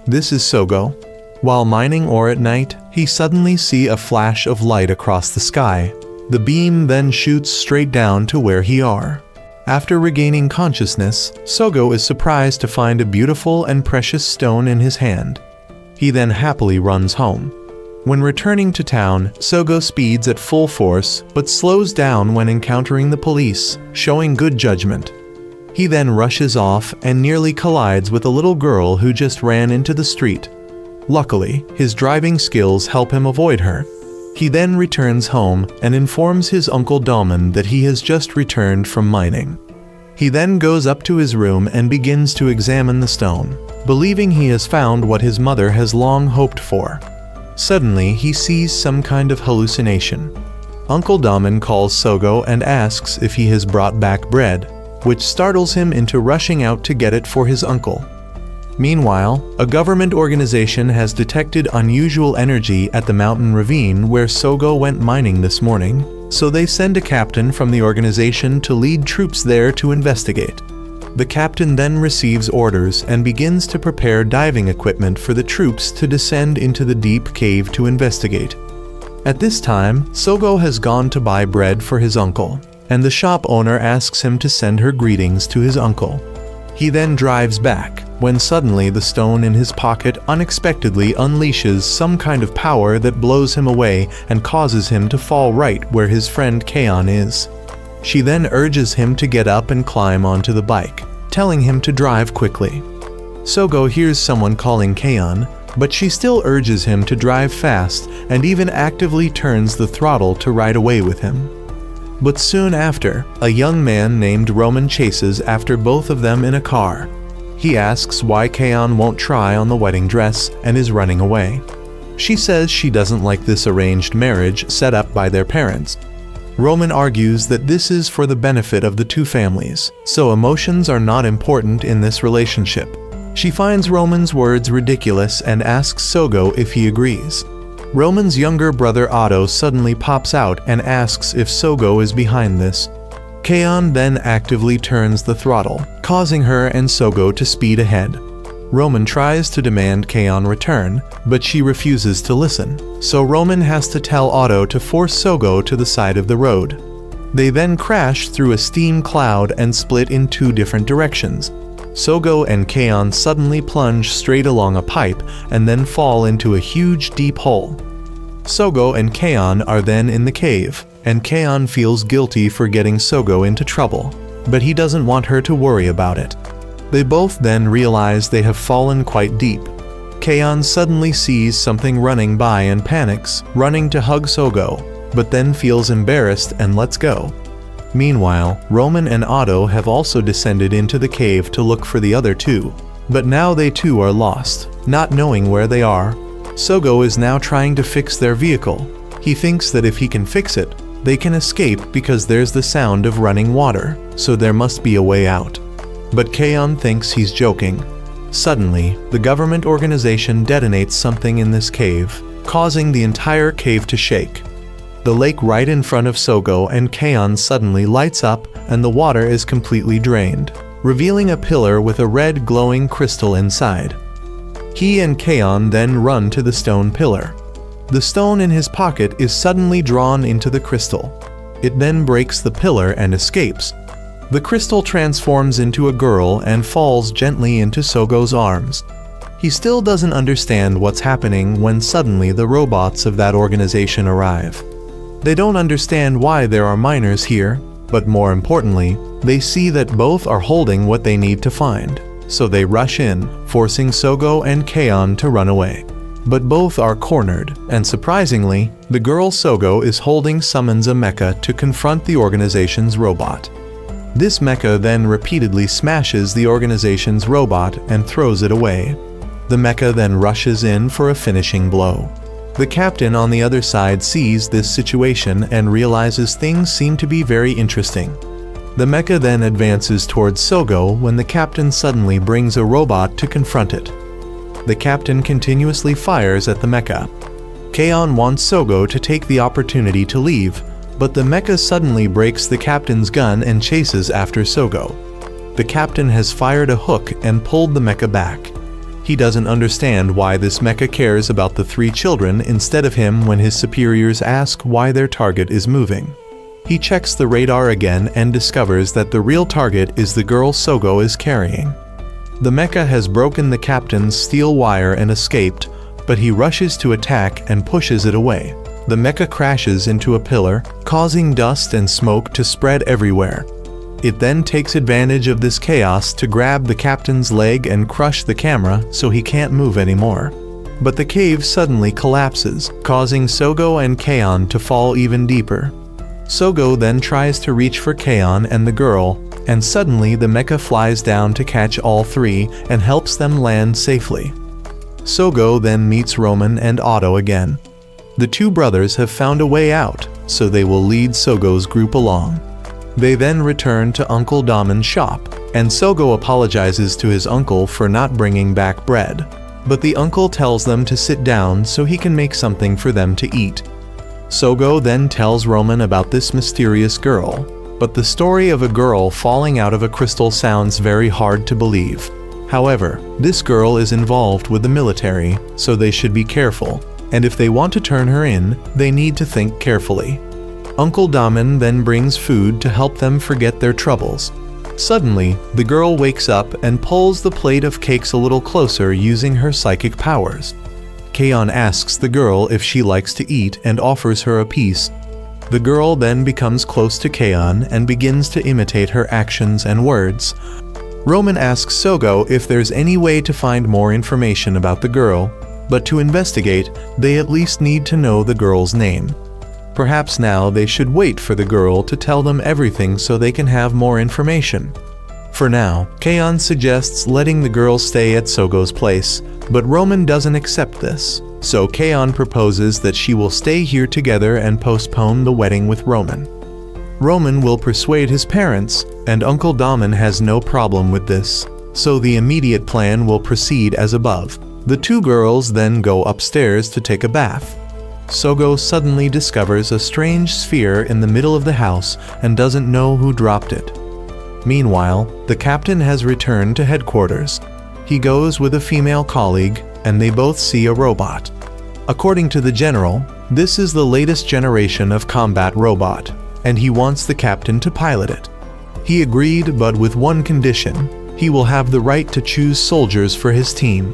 This is Sogo. While mining ore at night, he suddenly sees a flash of light across the sky. The beam then shoots straight down to where he are. After regaining consciousness, Sogo is surprised to find a beautiful and precious stone in his hand. He then happily runs home. When returning to town, Sogo speeds at full force but slows down when encountering the police, showing good judgment. He then rushes off and nearly collides with a little girl who just ran into the street. Luckily, his driving skills help him avoid her. He then returns home and informs his uncle Dahlman that he has just returned from mining. He then goes up to his room and begins to examine the stone, believing he has found what his mother has long hoped for. Suddenly, he sees some kind of hallucination. Uncle Dahlman calls Sogo and asks if he has brought back bread, which startles him into rushing out to get it for his uncle. Meanwhile, a government organization has detected unusual energy at the mountain ravine where Sogo went mining this morning, so they send a captain from the organization to lead troops there to investigate. The captain then receives orders and begins to prepare diving equipment for the troops to descend into the deep cave to investigate. At this time, Sogo has gone to buy bread for his uncle, and the shop owner asks him to send her greetings to his uncle. He then drives back, when suddenly the stone in his pocket unexpectedly unleashes some kind of power that blows him away and causes him to fall right where his friend Kaon is. She then urges him to get up and climb onto the bike, telling him to drive quickly. Sogo hears someone calling Kaon, but she still urges him to drive fast and even actively turns the throttle to ride away with him. But soon after, a young man named Roman chases after both of them in a car. He asks why Kaon won't try on the wedding dress and is running away. She says she doesn't like this arranged marriage set up by their parents. Roman argues that this is for the benefit of the two families, so emotions are not important in this relationship. She finds Roman's words ridiculous and asks Sogo if he agrees. Roman's younger brother Otto suddenly pops out and asks if Sogo is behind this. Kaon then actively turns the throttle, causing her and Sogo to speed ahead. Roman tries to demand Kaon return, but she refuses to listen, so Roman has to tell Otto to force Sogo to the side of the road. They then crash through a steam cloud and split in two different directions. Sogo and Kaon suddenly plunge straight along a pipe and then fall into a huge deep hole. Sogo and Kaon are then in the cave, and Kaon feels guilty for getting Sogo into trouble, but he doesn't want her to worry about it. They both then realize they have fallen quite deep. Kaon suddenly sees something running by and panics, running to hug Sogo, but then feels embarrassed and lets go. Meanwhile, Roman and Otto have also descended into the cave to look for the other two, but now they too are lost, not knowing where they are. Sogo is now trying to fix their vehicle. He thinks that if he can fix it, they can escape because there's the sound of running water, so there must be a way out. But Kaon thinks he's joking. Suddenly, the government organization detonates something in this cave, causing the entire cave to shake. The lake right in front of Sogo and Kaon suddenly lights up and the water is completely drained, revealing a pillar with a red glowing crystal inside. He and Kaon then run to the stone pillar. The stone in his pocket is suddenly drawn into the crystal. It then breaks the pillar and escapes. The crystal transforms into a girl and falls gently into Sogo's arms. He still doesn't understand what's happening when suddenly the robots of that organization arrive. They don't understand why there are miners here, but more importantly, they see that both are holding what they need to find, so they rush in, forcing Sogo and Kaon to run away. But both are cornered, and surprisingly, the girl Sogo is holding summons a mecha to confront the organization's robot. This mecha then repeatedly smashes the organization's robot and throws it away. The mecha then rushes in for a finishing blow. The captain on the other side sees this situation and realizes things seem to be very interesting. The mecha then advances towards Sogo when the captain suddenly brings a robot to confront it. The captain continuously fires at the mecha. Kaon wants Sogo to take the opportunity to leave, but the mecha suddenly breaks the captain's gun and chases after Sogo. The captain has fired a hook and pulled the mecha back. He doesn't understand why this mecha cares about the 3 children instead of him when his superiors ask why their target is moving. He checks the radar again and discovers that the real target is the girl Sogo is carrying. The mecha has broken the captain's steel wire and escaped, but he rushes to attack and pushes it away. The mecha crashes into a pillar, causing dust and smoke to spread everywhere. It then takes advantage of this chaos to grab the captain's leg and crush the camera so he can't move anymore. But the cave suddenly collapses, causing Sogo and Kaon to fall even deeper. Sogo then tries to reach for Kaon and the girl, and suddenly the mecha flies down to catch all 3 and helps them land safely. Sogo then meets Roman and Otto again. The 2 brothers have found a way out, so they will lead Sogo's group along. They then return to Uncle Damon's shop, and Sogo apologizes to his uncle for not bringing back bread. But the uncle tells them to sit down so he can make something for them to eat. Sogo then tells Roman about this mysterious girl, but the story of a girl falling out of a crystal sounds very hard to believe. However, this girl is involved with the military, so they should be careful, and if they want to turn her in, they need to think carefully. Uncle Damon then brings food to help them forget their troubles. Suddenly, the girl wakes up and pulls the plate of cakes a little closer using her psychic powers. Kaon asks the girl if she likes to eat and offers her a piece. The girl then becomes close to Kaon and begins to imitate her actions and words. Roman asks Sogo if there's any way to find more information about the girl, but to investigate, they at least need to know the girl's name. Perhaps now they should wait for the girl to tell them everything so they can have more information. For now, Kaon suggests letting the girl stay at Sogo's place, but Roman doesn't accept this, so Kaon proposes that she will stay here together and postpone the wedding with Roman. Roman will persuade his parents, and Uncle Damon has no problem with this, so the immediate plan will proceed as above. The 2 girls then go upstairs to take a bath. Sogo suddenly discovers a strange sphere in the middle of the house and doesn't know who dropped it. Meanwhile, the captain has returned to headquarters. He goes with a female colleague, and they both see a robot. According to the general, this is the latest generation of combat robot, and he wants the captain to pilot it. He agreed, but with one condition: he will have the right to choose soldiers for his team.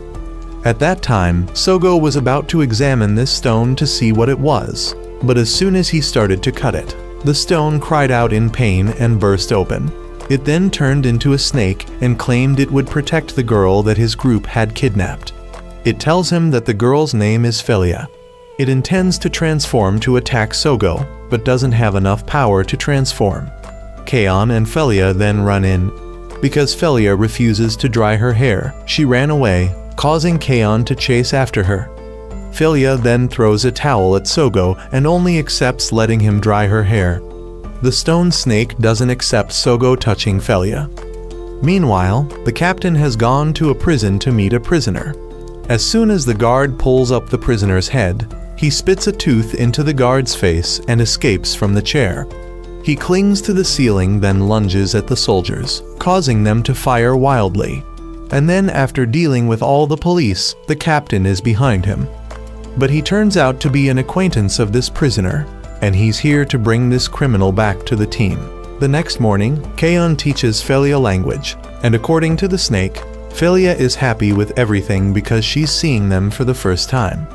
At that time, Sogo was about to examine this stone to see what it was, but as soon as he started to cut it, the stone cried out in pain and burst open. It then turned into a snake and claimed it would protect the girl that his group had kidnapped. It tells him that the girl's name is Felia. It intends to transform to attack Sogo, but doesn't have enough power to transform. Kaon and Felia then run in. Because Felia refuses to dry her hair, she ran away, causing Kaon to chase after her. Felia then throws a towel at Sogo and only accepts letting him dry her hair. The stone snake doesn't accept Sogo touching Felia. Meanwhile, the captain has gone to a prison to meet a prisoner. As soon as the guard pulls up the prisoner's head, he spits a tooth into the guard's face and escapes from the chair. He clings to the ceiling, then lunges at the soldiers, causing them to fire wildly. And then, after dealing with all the police, the captain is behind him. But he turns out to be an acquaintance of this prisoner, and he's here to bring this criminal back to the team. The next morning, Kaon teaches Felia language, and according to the snake, Felia is happy with everything because she's seeing them for the first time.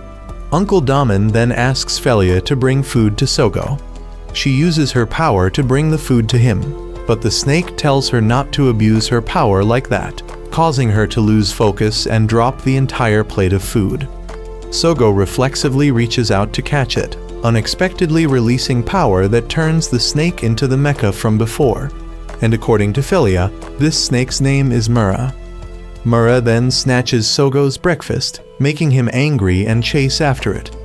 Uncle Damon then asks Felia to bring food to Sogo. She uses her power to bring the food to him, but the snake tells her not to abuse her power like that, causing her to lose focus and drop the entire plate of food. Sogo reflexively reaches out to catch it, unexpectedly releasing power that turns the snake into the mecha from before. And according to Felia, this snake's name is Mura. Mura then snatches Sogo's breakfast, making him angry and chase after it.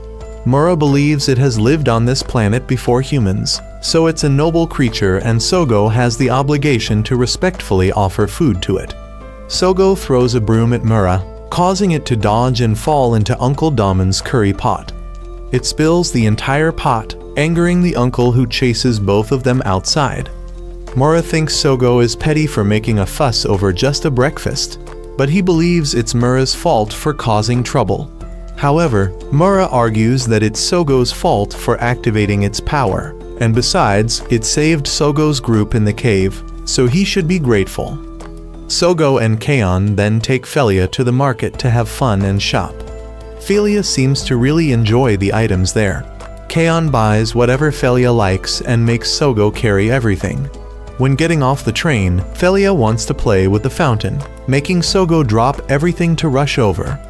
Mura believes it has lived on this planet before humans, so it's a noble creature and Sogo has the obligation to respectfully offer food to it. Sogo throws a broom at Mura, causing it to dodge and fall into Uncle Damon's curry pot. It spills the entire pot, angering the uncle who chases both of them outside. Mura thinks Sogo is petty for making a fuss over just a breakfast. but he believes it's Mura's fault for causing trouble. However, Mura argues that it's Sogo's fault for activating its power, and besides, it saved Sogo's group in the cave, so he should be grateful. Sogo and Kaon then take Felia to the market to have fun and shop. Felia seems to really enjoy the items there. Kaon buys whatever Felia likes and makes Sogo carry everything. When getting off the train, Felia wants to play with the fountain, making Sogo drop everything to rush over.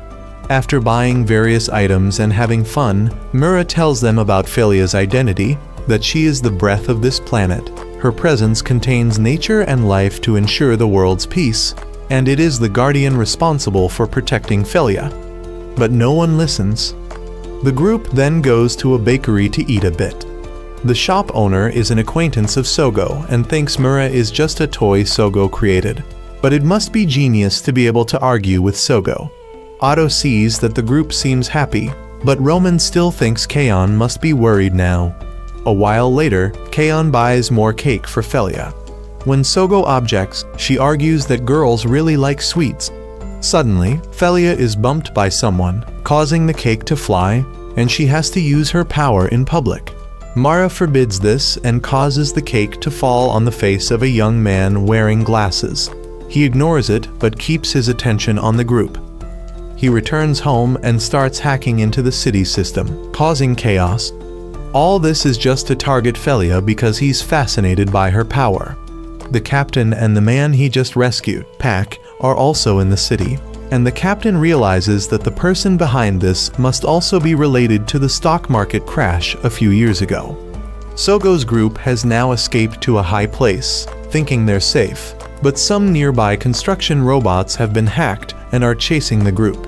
After buying various items and having fun, Mura tells them about Felia's identity, that she is the breath of this planet. Her presence contains nature and life to ensure the world's peace, and it is the guardian responsible for protecting Felia. But no one listens. The group then goes to a bakery to eat a bit. The shop owner is an acquaintance of Sogo and thinks Mura is just a toy Sogo created, but it must be genius to be able to argue with Sogo. Otto sees that the group seems happy, but Roman still thinks Kaon must be worried now. A while later, Kaon buys more cake for Felia. When Sogo objects, she argues that girls really like sweets. Suddenly, Felia is bumped by someone, causing the cake to fly, and she has to use her power in public. Mara forbids this and causes the cake to fall on the face of a young man wearing glasses. He ignores it but keeps his attention on the group. He returns home and starts hacking into the city system, causing chaos. All this is just to target Felia because he's fascinated by her power. The captain and the man he just rescued, Pac, are also in the city, and the captain realizes that the person behind this must also be related to the stock market crash a few years ago. Sogo's group has now escaped to a high place, thinking they're safe, but some nearby construction robots have been hacked and are chasing the group.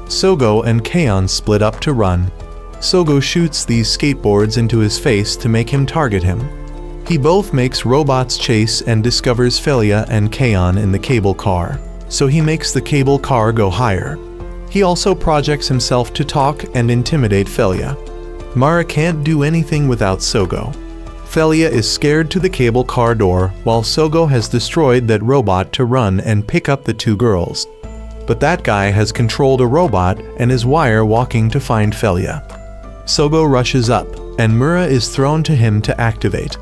Sogo and Kaon split up to run. Sogo shoots these skateboards into his face to make him target him. He both makes robots chase and discovers Felia and Kaon in the cable car, so he makes the cable car go higher. He also projects himself to talk and intimidate Felia. Mara can't do anything without Sogo. Felia is scared to the cable car door while Sogo has destroyed that robot to run and pick up the two girls. But that guy has controlled a robot and is wire walking to find Felia. Sogo rushes up, and Mura is thrown to him to activate.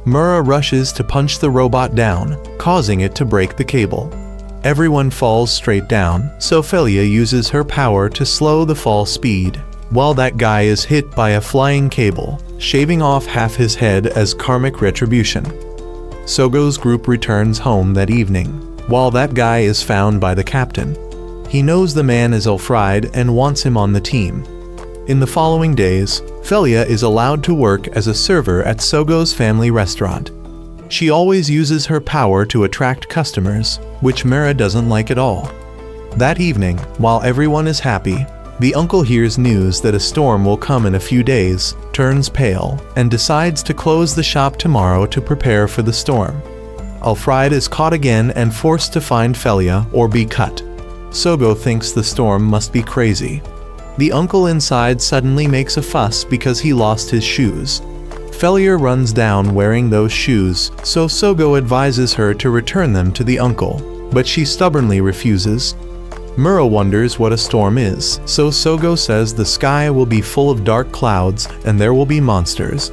Mura rushes to punch the robot down, causing it to break the cable. Everyone falls straight down, so Felia uses her power to slow the fall speed, while that guy is hit by a flying cable, shaving off half his head as karmic retribution. Sogo's group returns home that evening, while that guy is found by the captain. He knows the man is Ulfried and wants him on the team. In the following days, Felia is allowed to work as a server at Sogo's family restaurant. She always uses her power to attract customers, which Mara doesn't like at all. That evening, while everyone is happy, the uncle hears news that a storm will come in a few days, turns pale, and decides to close the shop tomorrow to prepare for the storm. Ulfried is caught again and forced to find Felia or be cut. Sogo thinks the storm must be crazy. The uncle inside suddenly makes a fuss because he lost his shoes. Felia runs down wearing those shoes, so Sogo advises her to return them to the uncle, but she stubbornly refuses. Mura wonders what a storm is, so Sogo says the sky will be full of dark clouds and there will be monsters.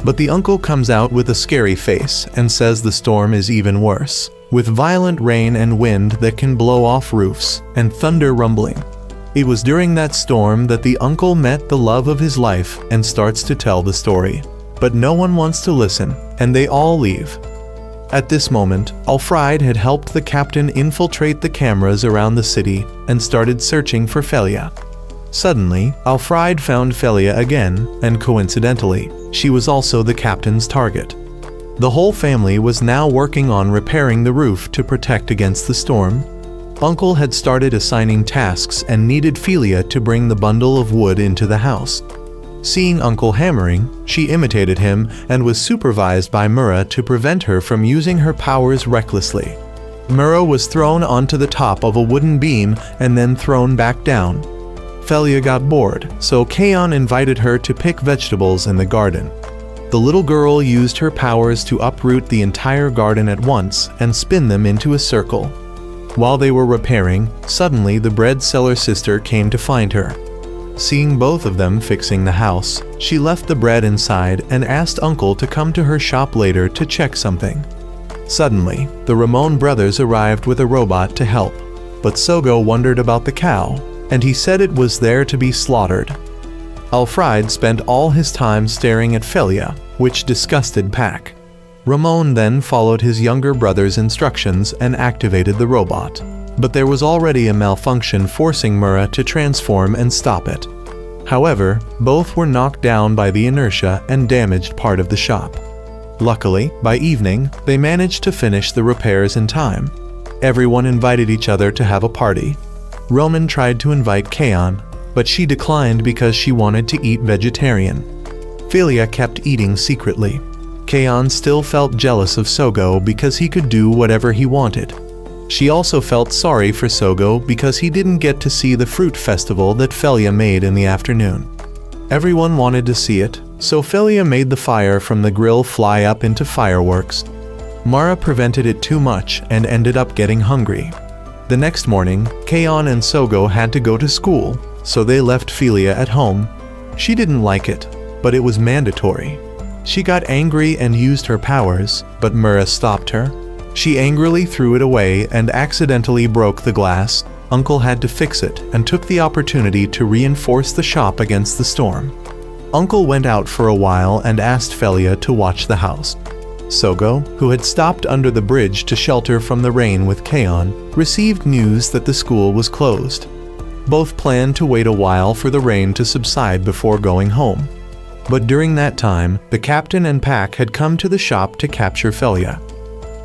But the uncle comes out with a scary face and says the storm is even worse, with violent rain and wind that can blow off roofs, and thunder rumbling. It was during that storm that the uncle met the love of his life and starts to tell the story. But no one wants to listen, and they all leave. At this moment, Ulfried had helped the captain infiltrate the cameras around the city and started searching for Felia. Suddenly, Ulfried found Felia again, and coincidentally, she was also the captain's target. The whole family was now working on repairing the roof to protect against the storm. Uncle had started assigning tasks and needed Felia to bring the bundle of wood into the house. Seeing Uncle hammering, she imitated him and was supervised by Mura to prevent her from using her powers recklessly. Mura was thrown onto the top of a wooden beam and then thrown back down. Felia got bored, so Kaon invited her to pick vegetables in the garden. The little girl used her powers to uproot the entire garden at once and spin them into a circle. While they were repairing, suddenly the bread seller sister came to find her. Seeing both of them fixing the house, she left the bread inside and asked Uncle to come to her shop later to check something. Suddenly, the Ramon brothers arrived with a robot to help, but Sogo wondered about the cow, and he said it was there to be slaughtered. Alfred spent all his time staring at Felia, which disgusted Pac. Ramon then followed his younger brother's instructions and activated the robot, but there was already a malfunction forcing Mura to transform and stop it. However, both were knocked down by the inertia and damaged part of the shop. Luckily, by evening, they managed to finish the repairs in time. Everyone invited each other to have a party. Roman tried to invite Kaon, but she declined because she wanted to eat vegetarian. Felia kept eating secretly. Kaon still felt jealous of Sogo because he could do whatever he wanted. She also felt sorry for Sogo because he didn't get to see the fruit festival that Felia made in the afternoon. Everyone wanted to see it, so Felia made the fire from the grill fly up into fireworks. Mara prevented it too much and ended up getting hungry. The next morning, Kaon and Sogo had to go to school, so they left Felia at home. She didn't like it, but it was mandatory. She got angry and used her powers, but Mura stopped her. She angrily threw it away and accidentally broke the glass. Uncle had to fix it and took the opportunity to reinforce the shop against the storm. Uncle went out for a while and asked Felia to watch the house. Sogo, who had stopped under the bridge to shelter from the rain with Kaon, received news that the school was closed. Both planned to wait a while for the rain to subside before going home. But during that time, the captain and Pac had come to the shop to capture Felia.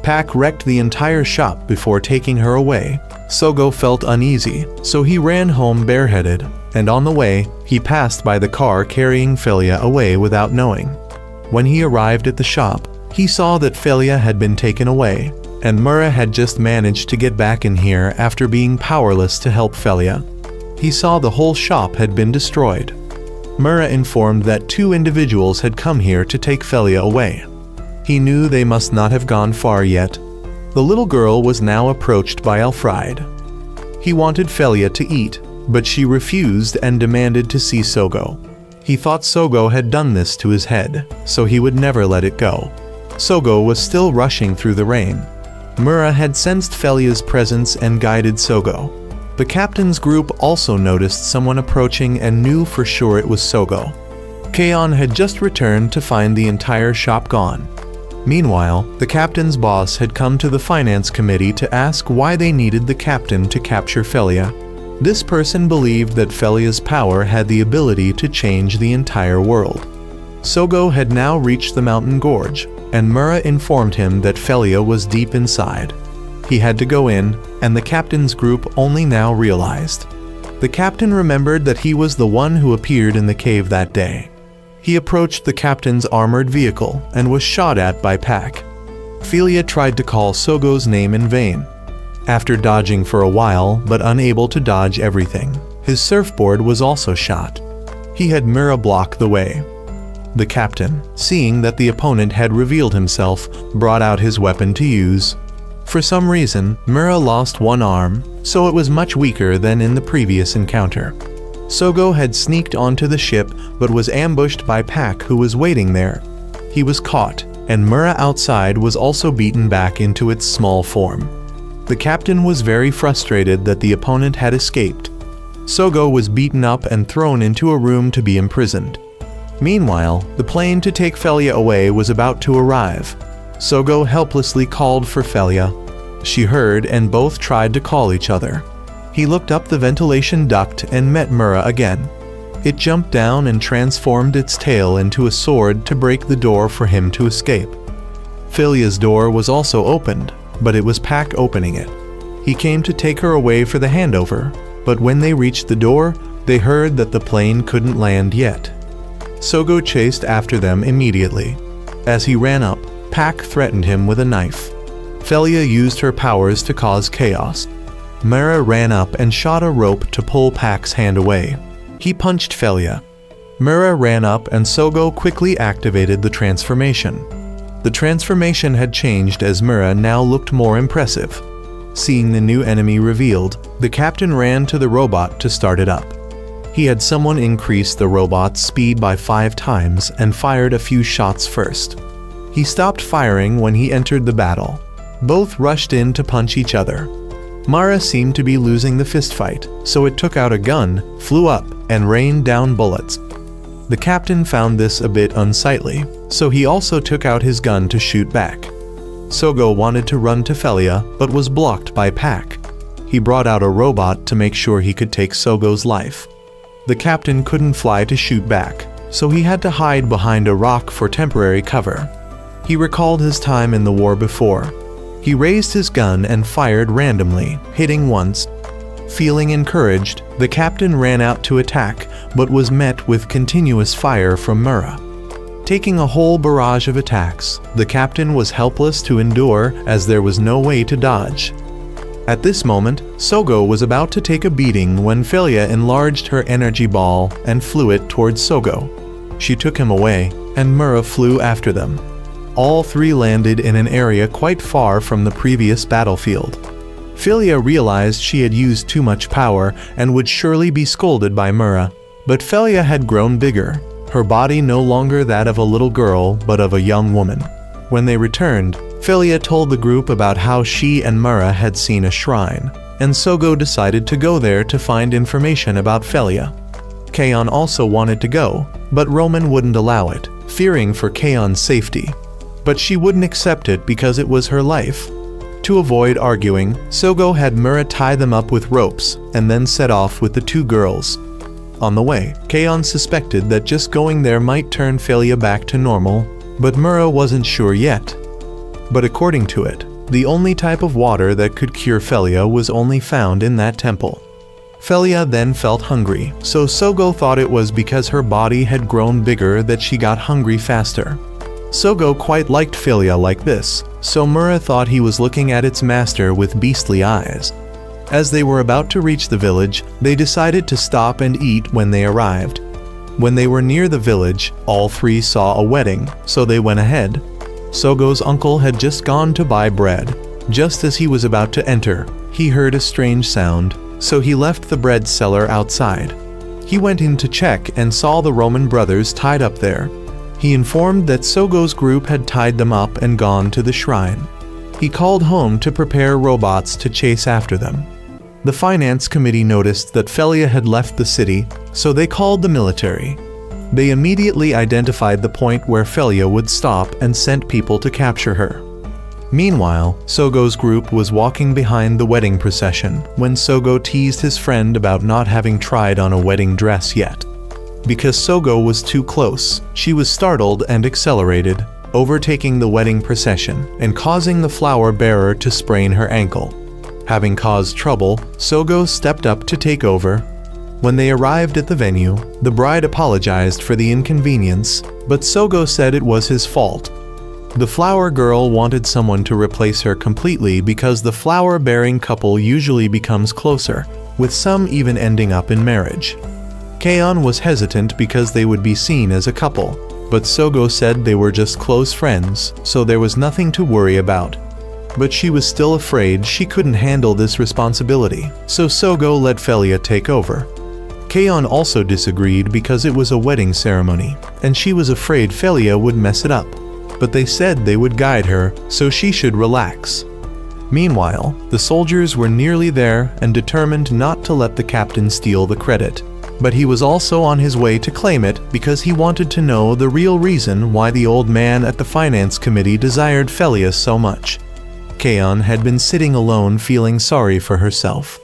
Pac wrecked the entire shop before taking her away. Sogo felt uneasy, so he ran home bareheaded, and on the way, he passed by the car carrying Felia away without knowing. When he arrived at the shop, he saw that Felia had been taken away, and Mura had just managed to get back in here after being powerless to help Felia. He saw the whole shop had been destroyed. Mura informed that 2 individuals had come here to take Felia away. He knew they must not have gone far yet. The little girl was now approached by Alfred. He wanted Felia to eat, but she refused and demanded to see Sogo. He thought Sogo had done this to his head, so he would never let it go. Sogo was still rushing through the rain. Mura had sensed Felia's presence and guided Sogo. The captain's group also noticed someone approaching and knew for sure it was Sogo. Kaon had just returned to find the entire shop gone. Meanwhile, the captain's boss had come to the finance committee to ask why they needed the captain to capture Felia. This person believed that Felia's power had the ability to change the entire world. Sogo had now reached the mountain gorge, and Mura informed him that Felia was deep inside. He had to go in, and the captain's group only now realized. The captain remembered that he was the one who appeared in the cave that day. He approached the captain's armored vehicle and was shot at by Pac. Felia tried to call Sogo's name in vain. After dodging for a while, but unable to dodge everything, his surfboard was also shot. He had Mura block the way. The captain, seeing that the opponent had revealed himself, brought out his weapon to use. For some reason, Mura lost one arm, so it was much weaker than in the previous encounter. Sogo had sneaked onto the ship but was ambushed by Pac, who was waiting there. He was caught, and Mura outside was also beaten back into its small form. The captain was very frustrated that the opponent had escaped. Sogo was beaten up and thrown into a room to be imprisoned. Meanwhile, the plane to take Felia away was about to arrive. Sogo helplessly called for Felia. She heard and both tried to call each other. He looked up the ventilation duct and met Mura again. It jumped down and transformed its tail into a sword to break the door for him to escape. Felia's door was also opened, but it was Pac opening it. He came to take her away for the handover, but when they reached the door, they heard that the plane couldn't land yet. Sogo chased after them immediately. As he ran up, Pac threatened him with a knife. Felia used her powers to cause chaos. Mura ran up and shot a rope to pull Pac's hand away. He punched Felia. Mura ran up and Sogo quickly activated the transformation. The transformation had changed as Mura now looked more impressive. Seeing the new enemy revealed, the captain ran to the robot to start it up. He had someone increase the robot's speed by 5 times and fired a few shots first. He stopped firing when he entered the battle. Both rushed in to punch each other. Mara seemed to be losing the fistfight, so it took out a gun, flew up, and rained down bullets. The captain found this a bit unsightly, so he also took out his gun to shoot back. Sogo wanted to run to Felia, but was blocked by Pac. He brought out a robot to make sure he could take Sogo's life. The captain couldn't fly to shoot back, so he had to hide behind a rock for temporary cover. He recalled his time in the war before. He raised his gun and fired randomly, hitting once. Feeling encouraged, the captain ran out to attack, but was met with continuous fire from Mura. Taking a whole barrage of attacks, the captain was helpless to endure as there was no way to dodge. At this moment, Sogo was about to take a beating when Felia enlarged her energy ball and flew it towards Sogo. She took him away, and Mura flew after them. All 3 landed in an area quite far from the previous battlefield. Felia realized she had used too much power and would surely be scolded by Mura, but Felia had grown bigger, her body no longer that of a little girl but of a young woman. When they returned, Felia told the group about how she and Mura had seen a shrine, and Sogo decided to go there to find information about Felia. Kaon also wanted to go, but Roman wouldn't allow it, fearing for Kaon's safety. But she wouldn't accept it because it was her life. To avoid arguing, Sogo had Mura tie them up with ropes and then set off with the 2 girls. On the way, Kaon suspected that just going there might turn Felia back to normal, but Mura wasn't sure yet. But according to it, the only type of water that could cure Felia was only found in that temple. Felia then felt hungry, so Sogo thought it was because her body had grown bigger that she got hungry faster. Sogo quite liked Felia like this, so Mura thought he was looking at its master with beastly eyes. As they were about to reach the village, they decided to stop and eat when they arrived. When they were near the village, all 3 saw a wedding, so they went ahead. Sogo's uncle had just gone to buy bread. Just as he was about to enter, he heard a strange sound, so he left the bread seller outside. He went in to check and saw the Roman brothers tied up there. He informed that Sogo's group had tied them up and gone to the shrine. He called home to prepare robots to chase after them. The finance committee noticed that Felia had left the city, so they called the military. They immediately identified the point where Felia would stop and sent people to capture her. Meanwhile, Sogo's group was walking behind the wedding procession when Sogo teased his friend about not having tried on a wedding dress yet. Because Sogo was too close, she was startled and accelerated, overtaking the wedding procession and causing the flower bearer to sprain her ankle. Having caused trouble, Sogo stepped up to take over. When they arrived at the venue, the bride apologized for the inconvenience, but Sogo said it was his fault. The flower girl wanted someone to replace her completely because the flower-bearing couple usually becomes closer, with some even ending up in marriage. Kaon was hesitant because they would be seen as a couple, but Sogo said they were just close friends, so there was nothing to worry about. But she was still afraid she couldn't handle this responsibility, so Sogo let Felia take over. Kaon also disagreed because it was a wedding ceremony, and she was afraid Felia would mess it up. But they said they would guide her, so she should relax. Meanwhile, the soldiers were nearly there and determined not to let the captain steal the credit. But he was also on his way to claim it because he wanted to know the real reason why the old man at the finance committee desired Felia so much. Kaon had been sitting alone feeling sorry for herself.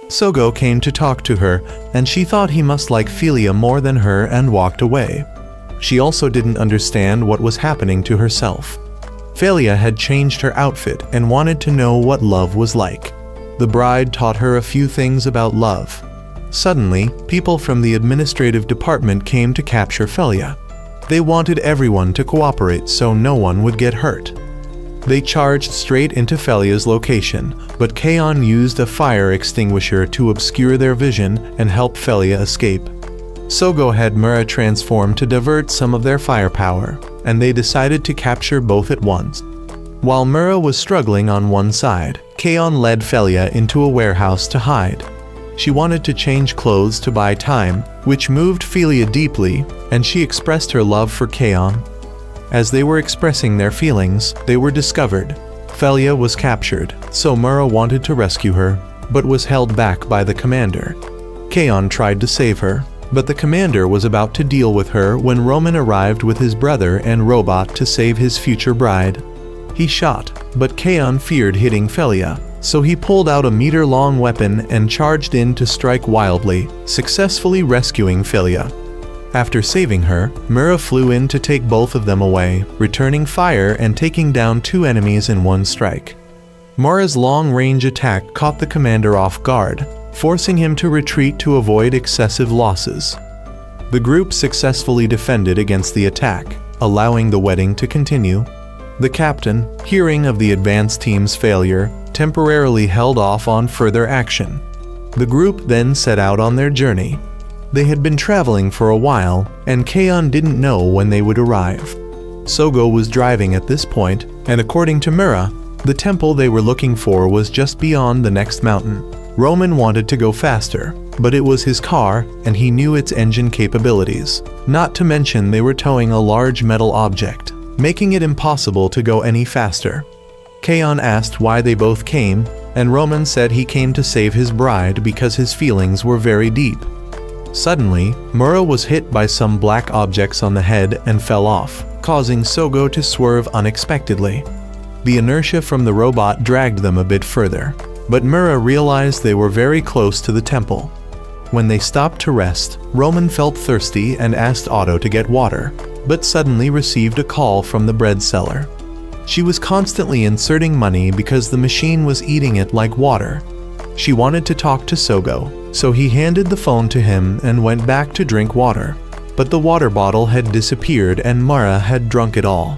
Sogo came to talk to her, and she thought he must like Felia more than her and walked away. She also didn't understand what was happening to herself. Felia had changed her outfit and wanted to know what love was like. The bride taught her a few things about love. Suddenly, people from the administrative department came to capture Felia. They wanted everyone to cooperate so no one would get hurt. They charged straight into Felia's location, but Kaon used a fire extinguisher to obscure their vision and help Felia escape. Sogo had Mura transform to divert some of their firepower, and they decided to capture both at once. While Mura was struggling on one side, Kaon led Felia into a warehouse to hide. She wanted to change clothes to buy time, which moved Felia deeply, and she expressed her love for Kaon. As they were expressing their feelings, they were discovered. Felia was captured, so Mura wanted to rescue her, but was held back by the commander. Kaon tried to save her, but the commander was about to deal with her when Roman arrived with his brother and robot to save his future bride. He shot, but Kaon feared hitting Felia, so he pulled out a meter-long weapon and charged in to strike wildly, successfully rescuing Felia. After saving her, Mura flew in to take both of them away, returning fire and taking down 2 enemies in one strike. Mura's long-range attack caught the commander off guard, forcing him to retreat to avoid excessive losses. The group successfully defended against the attack, allowing the wedding to continue. The captain, hearing of the advance team's failure, temporarily held off on further action. The group then set out on their journey. They had been traveling for a while, and Kaon didn't know when they would arrive. Sogo was driving at this point, and according to Mura, the temple they were looking for was just beyond the next mountain. Roman wanted to go faster, but it was his car, and he knew its engine capabilities. Not to mention they were towing a large metal object, making it impossible to go any faster. Kaon asked why they both came, and Roman said he came to save his bride because his feelings were very deep. Suddenly, Mura was hit by some black objects on the head and fell off, causing Sogo to swerve unexpectedly. The inertia from the robot dragged them a bit further, but Mura realized they were very close to the temple. When they stopped to rest, Roman felt thirsty and asked Otto to get water, but suddenly received a call from the bread seller. She was constantly inserting money because the machine was eating it like water. She wanted to talk to Sogo, so he handed the phone to him and went back to drink water. But the water bottle had disappeared and Mara had drunk it all.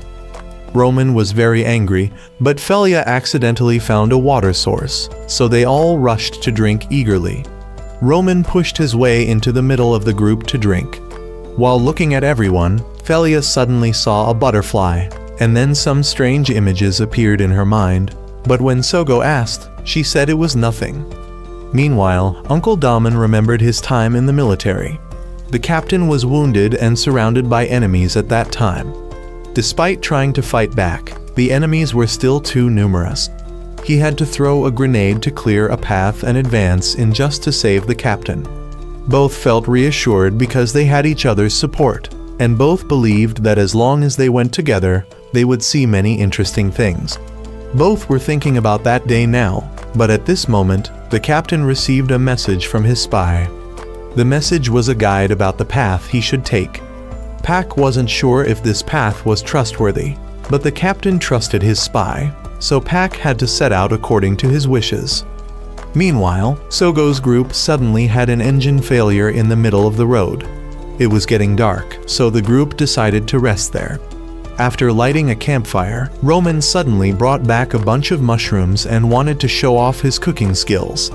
Roman was very angry, but Felia accidentally found a water source, so they all rushed to drink eagerly. Roman pushed his way into the middle of the group to drink. While looking at everyone, Felia suddenly saw a butterfly, and then some strange images appeared in her mind, but when Sogo asked, she said it was nothing. Meanwhile, Uncle Daman remembered his time in the military. The captain was wounded and surrounded by enemies at that time. Despite trying to fight back, the enemies were still too numerous. He had to throw a grenade to clear a path and advance in just to save the captain. Both felt reassured because they had each other's support, and both believed that as long as they went together, they would see many interesting things. Both were thinking about that day now, but at this moment, the captain received a message from his spy. The message was a guide about the path he should take. Pak wasn't sure if this path was trustworthy, but the captain trusted his spy, so Pak had to set out according to his wishes. Meanwhile, Sogo's group suddenly had an engine failure in the middle of the road. It was getting dark, so the group decided to rest there. After lighting a campfire, Roman suddenly brought back a bunch of mushrooms and wanted to show off his cooking skills.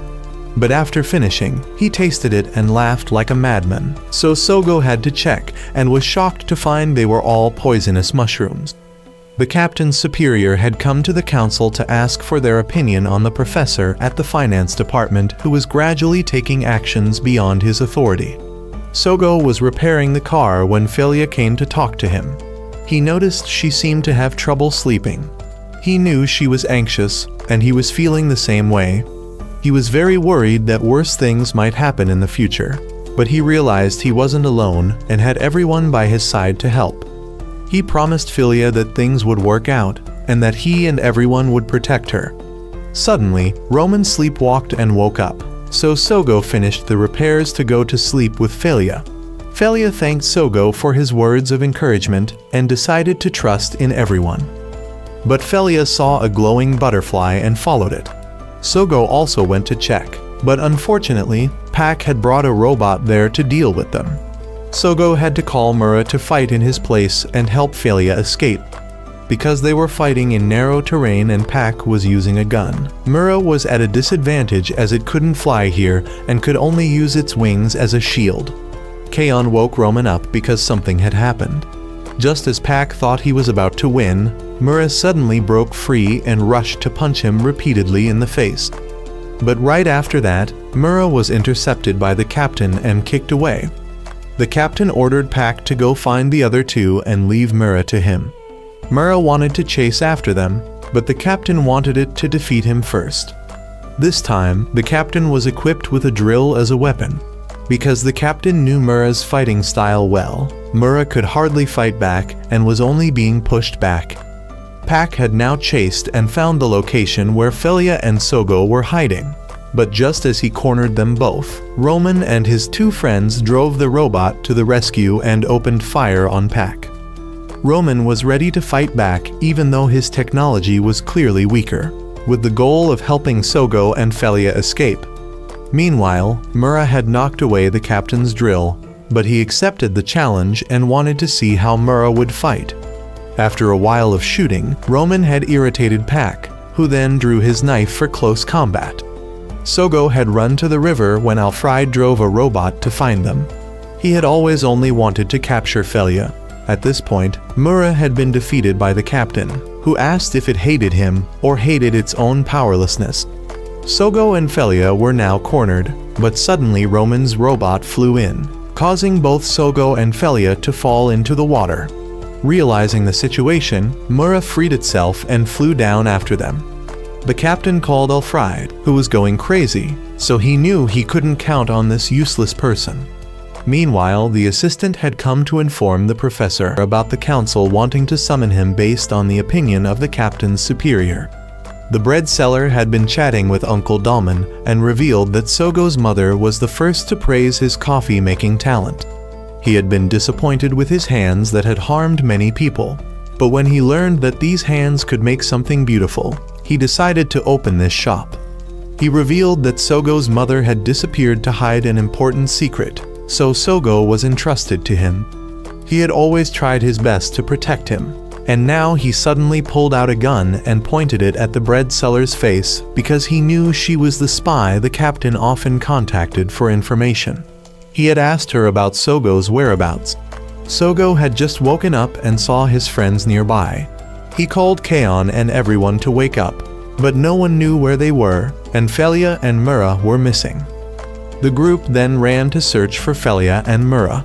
But after finishing, he tasted it and laughed like a madman, so Sogo had to check and was shocked to find they were all poisonous mushrooms. The captain's superior had come to the council to ask for their opinion on the professor at the finance department who was gradually taking actions beyond his authority. Sogo was repairing the car when Felia came to talk to him. He noticed she seemed to have trouble sleeping. He knew she was anxious, and he was feeling the same way. He was very worried that worse things might happen in the future, but he realized he wasn't alone and had everyone by his side to help. He promised Felia that things would work out, and that he and everyone would protect her. Suddenly, Roman sleepwalked and woke up, so Sogo finished the repairs to go to sleep with Felia. Felia thanked Sogo for his words of encouragement and decided to trust in everyone. But Felia saw a glowing butterfly and followed it. Sogo also went to check, but unfortunately, Pak had brought a robot there to deal with them. Sogo had to call Mura to fight in his place and help Felia escape. Because they were fighting in narrow terrain and Pak was using a gun, Mura was at a disadvantage as it couldn't fly here and could only use its wings as a shield. Kaon woke Roman up because something had happened. Just as Pak thought he was about to win, Mura suddenly broke free and rushed to punch him repeatedly in the face. But right after that, Mura was intercepted by the captain and kicked away. The captain ordered Pac to go find the other two and leave Mura to him. Mura wanted to chase after them, but the captain wanted it to defeat him first. This time, the captain was equipped with a drill as a weapon. Because the captain knew Mura's fighting style well, Mura could hardly fight back and was only being pushed back. Pac had now chased and found the location where Felia and Sogo were hiding. But just as he cornered them both, Roman and his two friends drove the robot to the rescue and opened fire on Pac. Roman was ready to fight back even though his technology was clearly weaker, with the goal of helping Sogo and Felia escape. Meanwhile, Mura had knocked away the captain's drill, but he accepted the challenge and wanted to see how Mura would fight. After a while of shooting, Roman had irritated Pac, who then drew his knife for close combat. Sogo had run to the river when Alfred drove a robot to find them. He had always only wanted to capture Felia. At this point, Mura had been defeated by the captain, who asked if it hated him or hated its own powerlessness. Sogo and Felia were now cornered, but suddenly Roman's robot flew in, causing both Sogo and Felia to fall into the water. Realizing the situation, Mura freed itself and flew down after them. The captain called Alfred, who was going crazy, so he knew he couldn't count on this useless person. Meanwhile, the assistant had come to inform the professor about the council wanting to summon him based on the opinion of the captain's superior. The bread seller had been chatting with Uncle Dahlman and revealed that Sogo's mother was the first to praise his coffee-making talent. He had been disappointed with his hands that had harmed many people, but when he learned that these hands could make something beautiful, he decided to open this shop. He revealed that Sogo's mother had disappeared to hide an important secret, so Sogo was entrusted to him. He had always tried his best to protect him, and now he suddenly pulled out a gun and pointed it at the bread seller's face because he knew she was the spy the captain often contacted for information. He had asked her about Sogo's whereabouts. Sogo had just woken up and saw his friends nearby. He called Kaon and everyone to wake up, but no one knew where they were, and Felia and Mura were missing. The group then ran to search for Felia and Mura.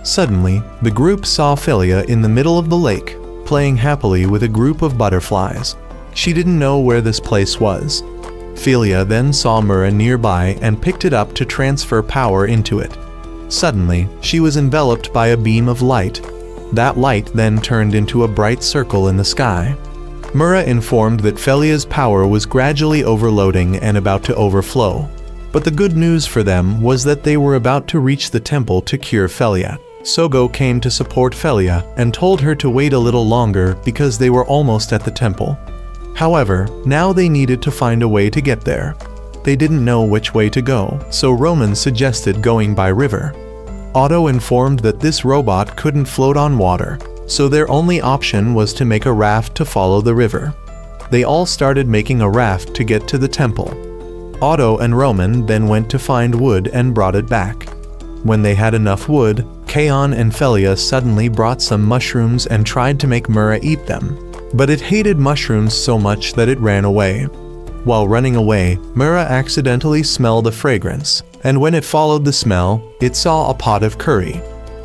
Suddenly, the group saw Felia in the middle of the lake, playing happily with a group of butterflies. She didn't know where this place was. Felia then saw Mura nearby and picked it up to transfer power into it. Suddenly, she was enveloped by a beam of light. That light then turned into a bright circle in the sky. Mura informed that Felia's power was gradually overloading and about to overflow. But the good news for them was that they were about to reach the temple to cure Felia. Sogo came to support Felia and told her to wait a little longer because they were almost at the temple. However, now they needed to find a way to get there. They didn't know which way to go, so Roman suggested going by river. Otto informed that this robot couldn't float on water, so their only option was to make a raft to follow the river. They all started making a raft to get to the temple. Otto and Roman then went to find wood and brought it back. When they had enough wood, Kaon and Felia suddenly brought some mushrooms and tried to make Mura eat them, but it hated mushrooms so much that it ran away. While running away, Mura accidentally smelled a fragrance, and when it followed the smell, it saw a pot of curry.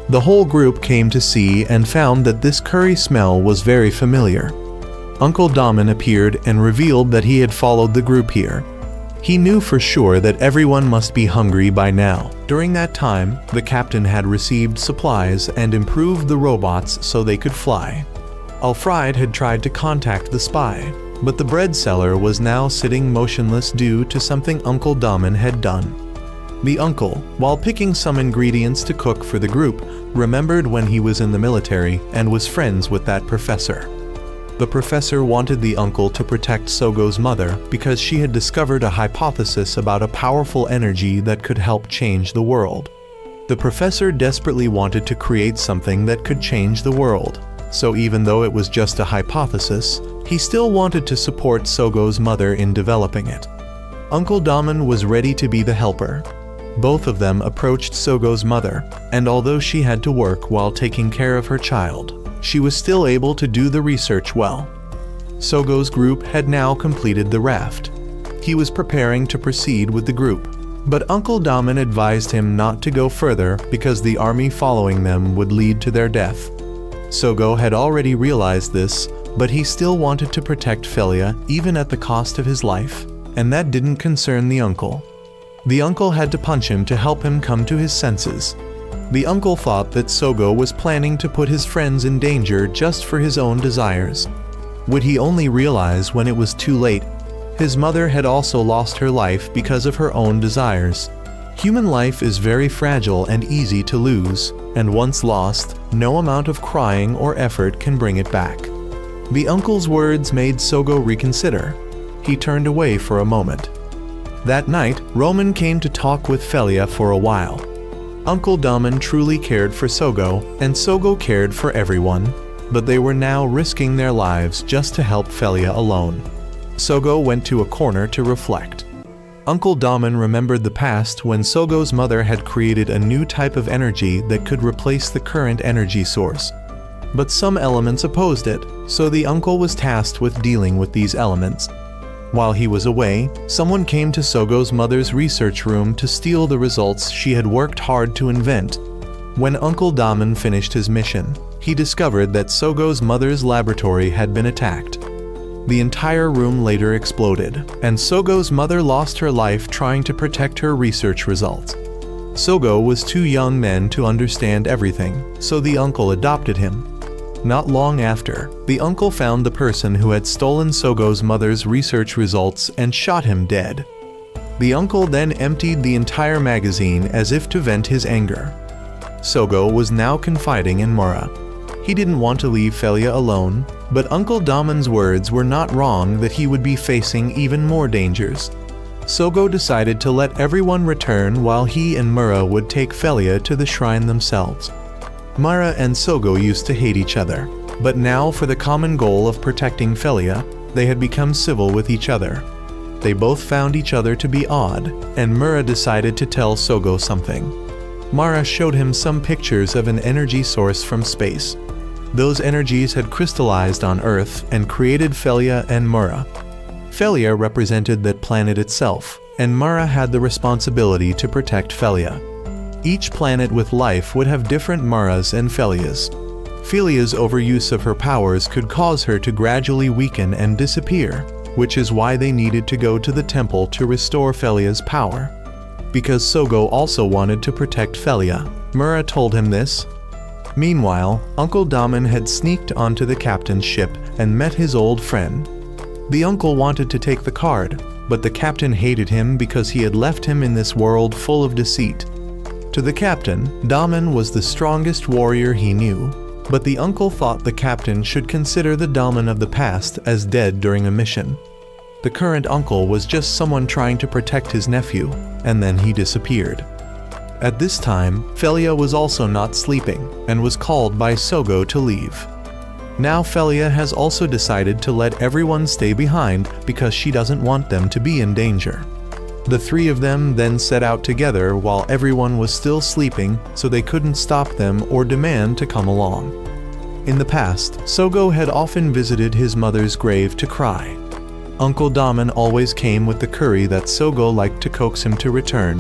The whole group came to see and found that this curry smell was very familiar. Uncle Dahlman appeared and revealed that he had followed the group here. He knew for sure that everyone must be hungry by now. During that time, the captain had received supplies and improved the robots so they could fly. Alfred had tried to contact the spy, but the bread seller was now sitting motionless due to something Uncle Dahlman had done. The uncle, while picking some ingredients to cook for the group, remembered when he was in the military and was friends with that professor. The professor wanted the uncle to protect Sogo's mother because she had discovered a hypothesis about a powerful energy that could help change the world. The professor desperately wanted to create something that could change the world, so even though it was just a hypothesis, he still wanted to support Sogo's mother in developing it. Uncle Dahlman was ready to be the helper. Both of them approached Sogo's mother, and although she had to work while taking care of her child, she was still able to do the research well. Sogo's group had now completed the raft. He was preparing to proceed with the group, but Uncle Daman advised him not to go further because the army following them would lead to their death. Sogo had already realized this, but he still wanted to protect Felia even at the cost of his life, and that didn't concern the uncle. The uncle had to punch him to help him come to his senses. The uncle thought that Sogo was planning to put his friends in danger just for his own desires. Would he only realize when it was too late? His mother had also lost her life because of her own desires. Human life is very fragile and easy to lose, and once lost, no amount of crying or effort can bring it back. The uncle's words made Sogo reconsider. He turned away for a moment. That night, Roman came to talk with Felia for a while. Uncle Daman truly cared for Sogo, and Sogo cared for everyone, but they were now risking their lives just to help Felia alone. Sogo went to a corner to reflect. Uncle Daman remembered the past when Sogo's mother had created a new type of energy that could replace the current energy source. But some elements opposed it, so the uncle was tasked with dealing with these elements. While he was away, someone came to Sogo's mother's research room to steal the results she had worked hard to invent. When Uncle Daman finished his mission, he discovered that Sogo's mother's laboratory had been attacked. The entire room later exploded, and Sogo's mother lost her life trying to protect her research results. Sogo was too young then to understand everything, so the uncle adopted him. Not long after, the uncle found the person who had stolen Sogo's mother's research results and shot him dead. The uncle then emptied the entire magazine as if to vent his anger. Sogo was now confiding in Mura. He didn't want to leave Felia alone, but Uncle Daman's words were not wrong that he would be facing even more dangers. Sogo decided to let everyone return while he and Mura would take Felia to the shrine themselves. Mura and Sogo used to hate each other, but now for the common goal of protecting Felia, they had become civil with each other. They both found each other to be odd, and Mura decided to tell Sogo something. Mara showed him some pictures of an energy source from space. Those energies had crystallized on Earth and created Felia and Mura. Felia represented that planet itself, and Mara had the responsibility to protect Felia. Each planet with life would have different Maras and Felias. Felia's overuse of her powers could cause her to gradually weaken and disappear, which is why they needed to go to the temple to restore Felia's power. Because Sogo also wanted to protect Felia, Mura told him this. Meanwhile, Uncle Daman had sneaked onto the captain's ship and met his old friend. The uncle wanted to take the card, but the captain hated him because he had left him in this world full of deceit. To the captain, Daman was the strongest warrior he knew, but the uncle thought the captain should consider the Daman of the past as dead during a mission. The current uncle was just someone trying to protect his nephew, and then he disappeared. At this time, Felia was also not sleeping, and was called by Sogo to leave. Now Felia has also decided to let everyone stay behind because she doesn't want them to be in danger. The three of them then set out together while everyone was still sleeping, so they couldn't stop them or demand to come along. In the past, Sogo had often visited his mother's grave to cry. Uncle Daman always came with the curry that Sogo liked to coax him to return,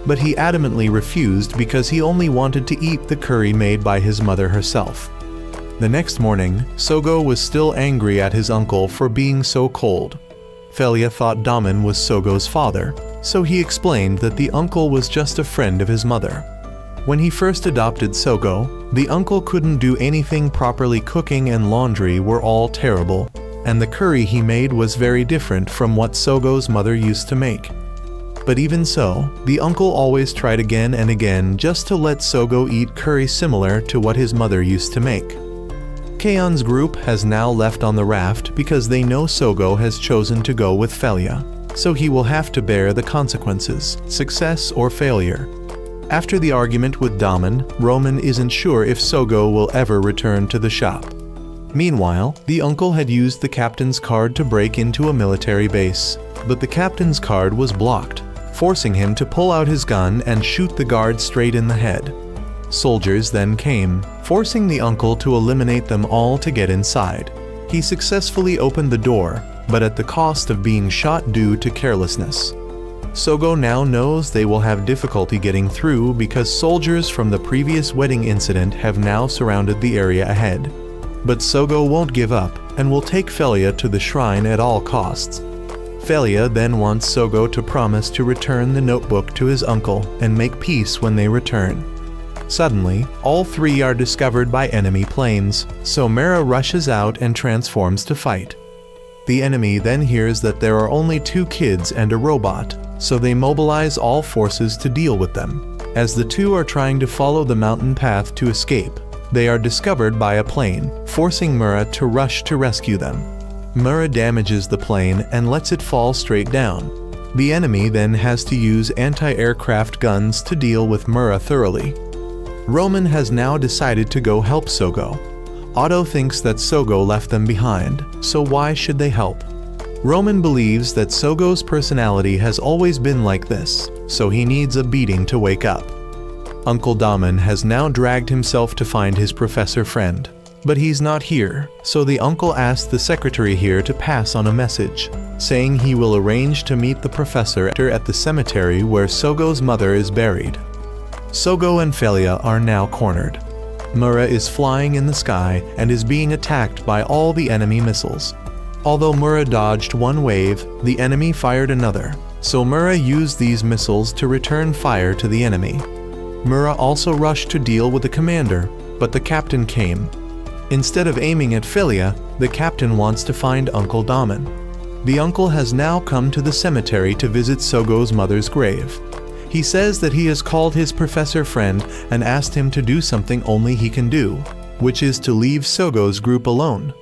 but he adamantly refused because he only wanted to eat the curry made by his mother herself. The next morning, Sogo was still angry at his uncle for being so cold. Felia thought Daman was Sogo's father, so he explained that the uncle was just a friend of his mother. When he first adopted Sogo, the uncle couldn't do anything properly. Cooking and laundry were all terrible, and the curry he made was very different from what Sogo's mother used to make. But even so, the uncle always tried again and again just to let Sogo eat curry similar to what his mother used to make. Kaon's group has now left on the raft because they know Sogo has chosen to go with Felia, so he will have to bear the consequences, success or failure. After the argument with Daman, Roman isn't sure if Sogo will ever return to the shop. Meanwhile, the uncle had used the captain's card to break into a military base, but the captain's card was blocked, forcing him to pull out his gun and shoot the guard straight in the head. Soldiers then came, forcing the uncle to eliminate them all to get inside. He successfully opened the door, but at the cost of being shot due to carelessness. Sogo now knows they will have difficulty getting through because soldiers from the previous wedding incident have now surrounded the area ahead. But Sogo won't give up and will take Felia to the shrine at all costs. Felia then wants Sogo to promise to return the notebook to his uncle and make peace when they return. Suddenly, all three are discovered by enemy planes, so Mera rushes out and transforms to fight. The enemy then hears that there are only 2 kids and a robot, so they mobilize all forces to deal with them. As the two are trying to follow the mountain path to escape, they are discovered by a plane, forcing Mera to rush to rescue them. Mera damages the plane and lets it fall straight down. The enemy then has to use anti-aircraft guns to deal with Mera thoroughly. Roman has now decided to go help Sogo. Otto thinks that Sogo left them behind, so why should they help? Roman believes that Sogo's personality has always been like this, so he needs a beating to wake up. Uncle Daman has now dragged himself to find his professor friend, but he's not here, so the uncle asked the secretary here to pass on a message, saying he will arrange to meet the professor at the cemetery where Sogo's mother is buried. Sogo and Felia are now cornered. Mera is flying in the sky and is being attacked by all the enemy missiles. Although Mera dodged one wave, the enemy fired another, so Mera used these missiles to return fire to the enemy. Mera also rushed to deal with the commander, but the captain came. Instead of aiming at Felia, the captain wants to find Uncle Daman. The uncle has now come to the cemetery to visit Sogo's mother's grave. He says that he has called his professor friend and asked him to do something only he can do, which is to leave Sogo's group alone.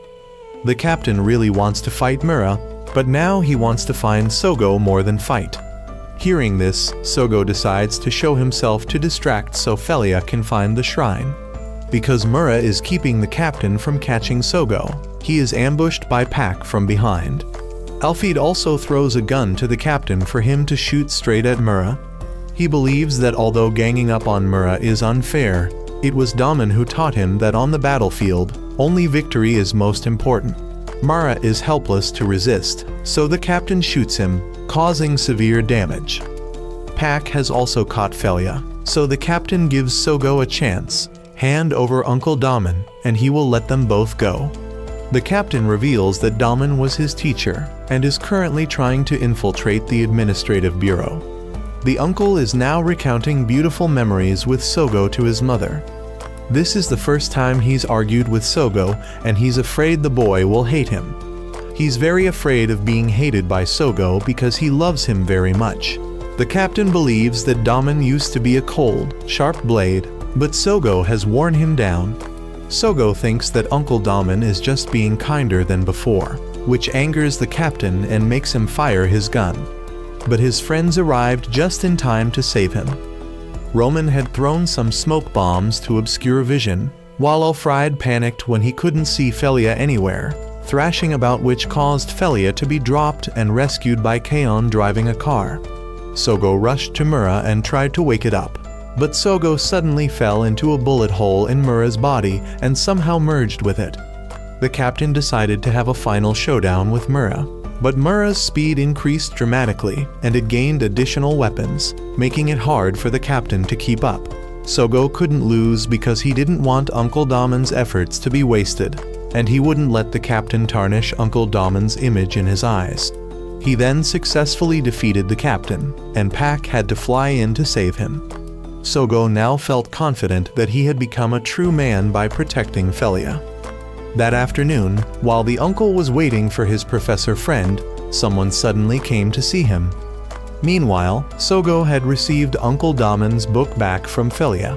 The captain really wants to fight Mera, but now he wants to find Sogo more than fight. Hearing this, Sogo decides to show himself to distract so Felia can find the shrine. Because Mera is keeping the captain from catching Sogo, he is ambushed by Pac from behind. Alfid also throws a gun to the captain for him to shoot straight at Mera. He believes that although ganging up on Mera is unfair, it was Daman who taught him that on the battlefield, only victory is most important. Mera is helpless to resist, so the captain shoots him, causing severe damage. Pac has also caught Felia, so the captain gives Sogo a chance. Hand over Uncle Daman, and he will let them both go. The captain reveals that Daman was his teacher, and is currently trying to infiltrate the administrative bureau. The uncle is now recounting beautiful memories with Sogo to his mother. This is the first time he's argued with Sogo, and he's afraid the boy will hate him. He's very afraid of being hated by Sogo because he loves him very much. The captain believes that Daman used to be a cold, sharp blade, but Sogo has worn him down. Sogo thinks that Uncle Daman is just being kinder than before, which angers the captain and makes him fire his gun. But his friends arrived just in time to save him. Roman had thrown some smoke bombs to obscure vision, while Alfred panicked when he couldn't see Felia anywhere, thrashing about, which caused Felia to be dropped and rescued by Kaon driving a car. Sogo rushed to Mera and tried to wake it up, but Sogo suddenly fell into a bullet hole in Mera's body and somehow merged with it. The captain decided to have a final showdown with Mera, but Mera's speed increased dramatically and it gained additional weapons, making it hard for the captain to keep up. Sogo couldn't lose because he didn't want Uncle Daman's efforts to be wasted, and he wouldn't let the captain tarnish Uncle Daman's image in his eyes. He then successfully defeated the captain, and Pac had to fly in to save him. Sogo now felt confident that he had become a true man by protecting Felia. That afternoon, while the uncle was waiting for his professor friend, someone suddenly came to see him. Meanwhile, Sogo had received Uncle Daman's book back from Felia.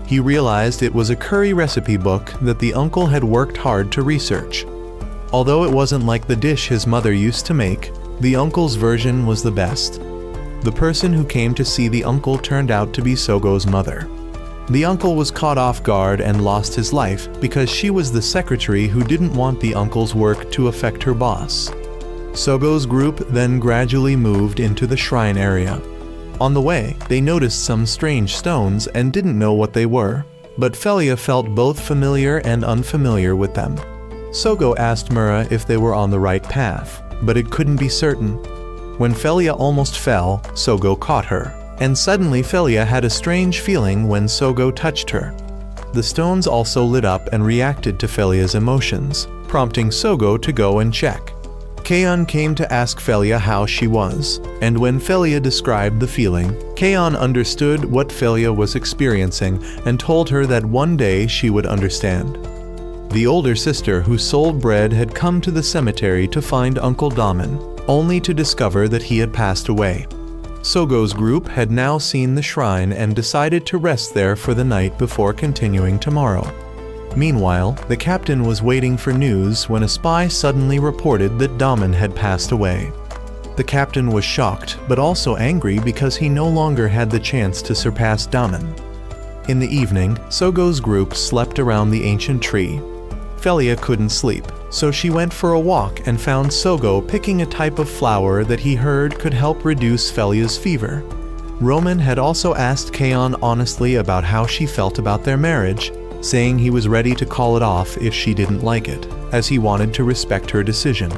He realized it was a curry recipe book that the uncle had worked hard to research. Although it wasn't like the dish his mother used to make, the uncle's version was the best. The person who came to see the uncle turned out to be Sogo's mother. The uncle was caught off guard and lost his life because she was the secretary who didn't want the uncle's work to affect her boss. Sogo's group then gradually moved into the shrine area. On the way, they noticed some strange stones and didn't know what they were, but Felia felt both familiar and unfamiliar with them. Sogo asked Mura if they were on the right path, but it couldn't be certain. When Felia almost fell, Sogo caught her, and suddenly Felia had a strange feeling when Sogo touched her. The stones also lit up and reacted to Felia's emotions, prompting Sogo to go and check. Kaon came to ask Felia how she was, and when Felia described the feeling, Kaon understood what Felia was experiencing and told her that one day she would understand. The older sister who sold bread had come to the cemetery to find Uncle Daman, only to discover that he had passed away. Sogo's group had now seen the shrine and decided to rest there for the night before continuing tomorrow. Meanwhile, the captain was waiting for news when a spy suddenly reported that Daman had passed away. The captain was shocked, but also angry because he no longer had the chance to surpass Daman. In the evening, Sogo's group slept around the ancient tree. Felia couldn't sleep, so she went for a walk and found Sogo picking a type of flower that he heard could help reduce Felia's fever. Roman had also asked Kaon honestly about how she felt about their marriage, saying he was ready to call it off if she didn't like it, as he wanted to respect her decision.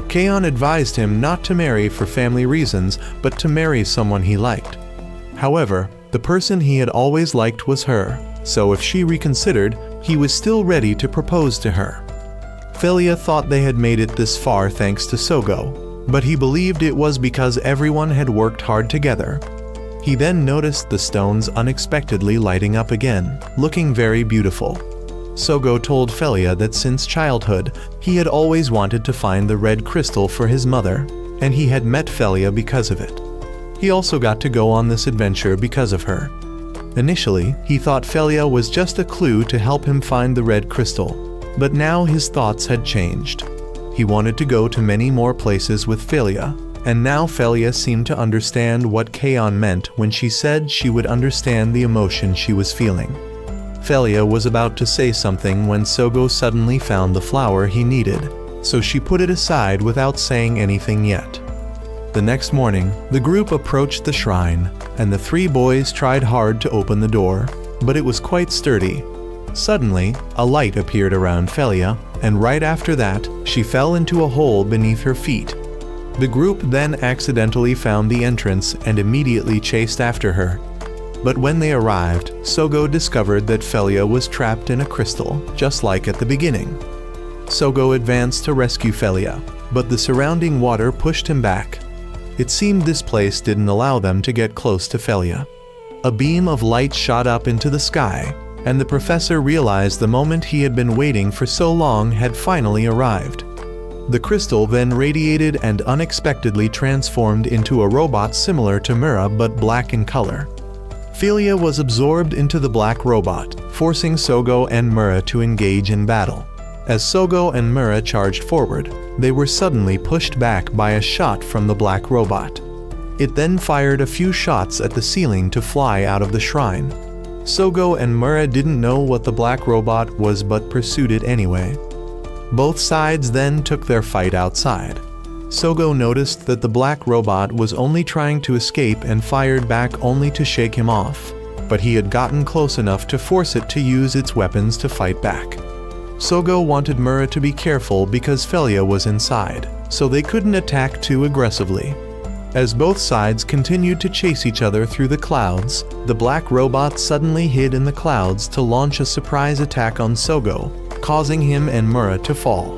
Kaon advised him not to marry for family reasons, but to marry someone he liked. However, the person he had always liked was her, so if she reconsidered, he was still ready to propose to her. Felia thought they had made it this far thanks to Sogo, but he believed it was because everyone had worked hard together. He then noticed the stones unexpectedly lighting up again, looking very beautiful. Sogo told Felia that since childhood, he had always wanted to find the red crystal for his mother, and he had met Felia because of it. He also got to go on this adventure because of her. Initially, he thought Felia was just a clue to help him find the red crystal, but now his thoughts had changed. He wanted to go to many more places with Felia, and now Felia seemed to understand what Kaon meant when she said she would understand the emotion she was feeling. Felia was about to say something when Sogo suddenly found the flower he needed, so she put it aside without saying anything yet. The next morning, the group approached the shrine, and the three boys tried hard to open the door, but it was quite sturdy. Suddenly, a light appeared around Felia, and right after that, she fell into a hole beneath her feet. The group then accidentally found the entrance and immediately chased after her. But when they arrived, Sogo discovered that Felia was trapped in a crystal, just like at the beginning. Sogo advanced to rescue Felia, but the surrounding water pushed him back. It seemed this place didn't allow them to get close to Felia. A beam of light shot up into the sky, and the professor realized the moment he had been waiting for so long had finally arrived. The crystal then radiated and unexpectedly transformed into a robot similar to Mura but black in color. Felia was absorbed into the black robot, forcing Sogo and Mura to engage in battle. As Sogo and Mura charged forward, they were suddenly pushed back by a shot from the black robot. It then fired a few shots at the ceiling to fly out of the shrine. Sogo and Mura didn't know what the black robot was but pursued it anyway. Both sides then took their fight outside. Sogo noticed that the black robot was only trying to escape and fired back only to shake him off, but he had gotten close enough to force it to use its weapons to fight back. Sogo wanted Mura to be careful because Felia was inside, so they couldn't attack too aggressively. As both sides continued to chase each other through the clouds, the black robot suddenly hid in the clouds to launch a surprise attack on Sogo, causing him and Mura to fall.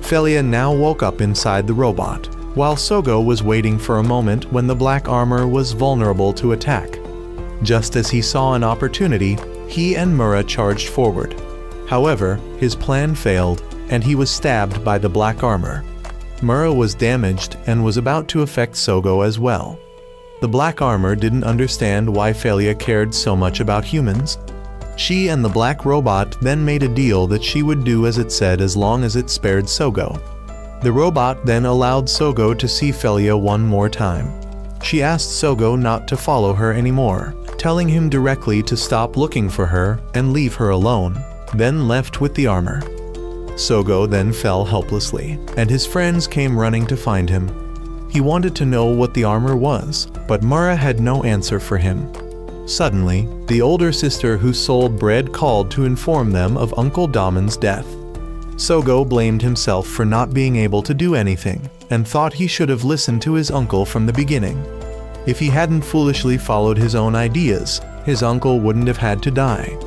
Felia now woke up inside the robot, while Sogo was waiting for a moment when the black armor was vulnerable to attack. Just as he saw an opportunity, he and Mura charged forward. However, his plan failed, and he was stabbed by the black armor. Mura was damaged and was about to affect Sogo as well. The black armor didn't understand why Felia cared so much about humans. She and the black robot then made a deal that she would do as it said as long as it spared Sogo. The robot then allowed Sogo to see Felia one more time. She asked Sogo not to follow her anymore, telling him directly to stop looking for her and leave her alone, then left with the armor. Sogo then fell helplessly, and his friends came running to find him. He wanted to know what the armor was, but Mura had no answer for him. Suddenly, the older sister who sold bread called to inform them of Uncle Daman's death. Sogo blamed himself for not being able to do anything, and thought he should have listened to his uncle from the beginning. If he hadn't foolishly followed his own ideas, his uncle wouldn't have had to die.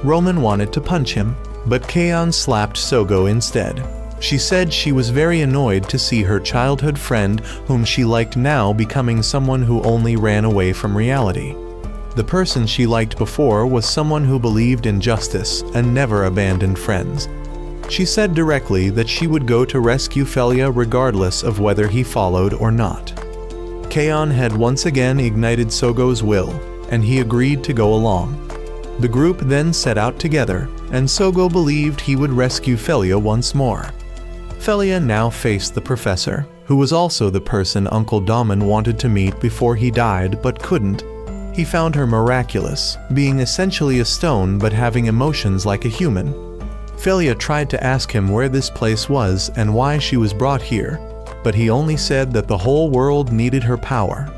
Roman wanted to punch him, but Kaon slapped Sogo instead. She said she was very annoyed to see her childhood friend, whom she liked now, becoming someone who only ran away from reality. The person she liked before was someone who believed in justice and never abandoned friends. She said directly that she would go to rescue Felia regardless of whether he followed or not. Kaon had once again ignited Sogo's will, and he agreed to go along. The group then set out together, and Sogo believed he would rescue Felia once more. Felia now faced the professor, who was also the person Uncle Daman wanted to meet before he died but couldn't. He found her miraculous, being essentially a stone but having emotions like a human. Felia tried to ask him where this place was and why she was brought here, but he only said that the whole world needed her power.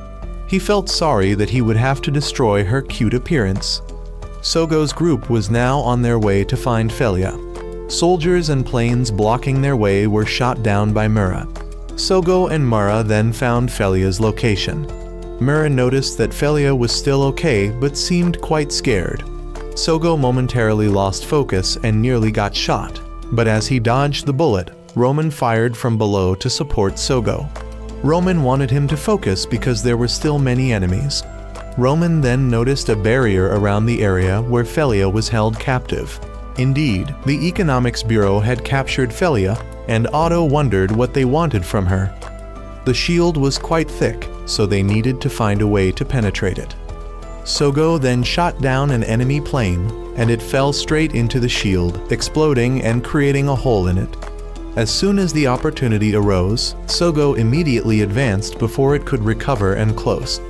He felt sorry that he would have to destroy her cute appearance. Sogo's group was now on their way to find Felia. Soldiers and planes blocking their way were shot down by Mura. Sogo and Mura then found Felia's location. Mura noticed that Felia was still okay but seemed quite scared. Sogo momentarily lost focus and nearly got shot, but as he dodged the bullet, Roman fired from below to support Sogo. Roman wanted him to focus because there were still many enemies. Roman then noticed a barrier around the area where Felia was held captive. Indeed, the Economics Bureau had captured Felia, and Otto wondered what they wanted from her. The shield was quite thick, so they needed to find a way to penetrate it. Sogo then shot down an enemy plane, and it fell straight into the shield, exploding and creating a hole in it. As soon as the opportunity arose, Sogo immediately advanced before it could recover and close.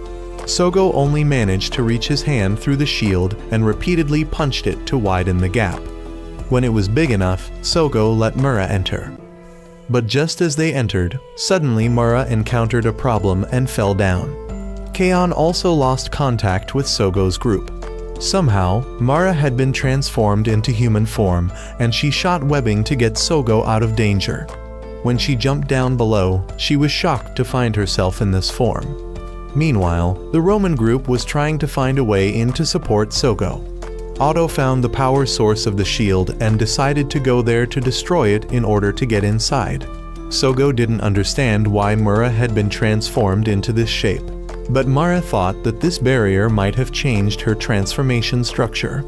Sogo only managed to reach his hand through the shield and repeatedly punched it to widen the gap. When it was big enough, Sogo let Mura enter. But just as they entered, suddenly Mura encountered a problem and fell down. Kaon also lost contact with Sogo's group. Somehow, Mara had been transformed into human form, and she shot webbing to get Sogo out of danger. When she jumped down below, she was shocked to find herself in this form. Meanwhile, the Roman group was trying to find a way in to support Sogo. Otto found the power source of the shield and decided to go there to destroy it in order to get inside. Sogo didn't understand why Mura had been transformed into this shape, but Mara thought that this barrier might have changed her transformation structure.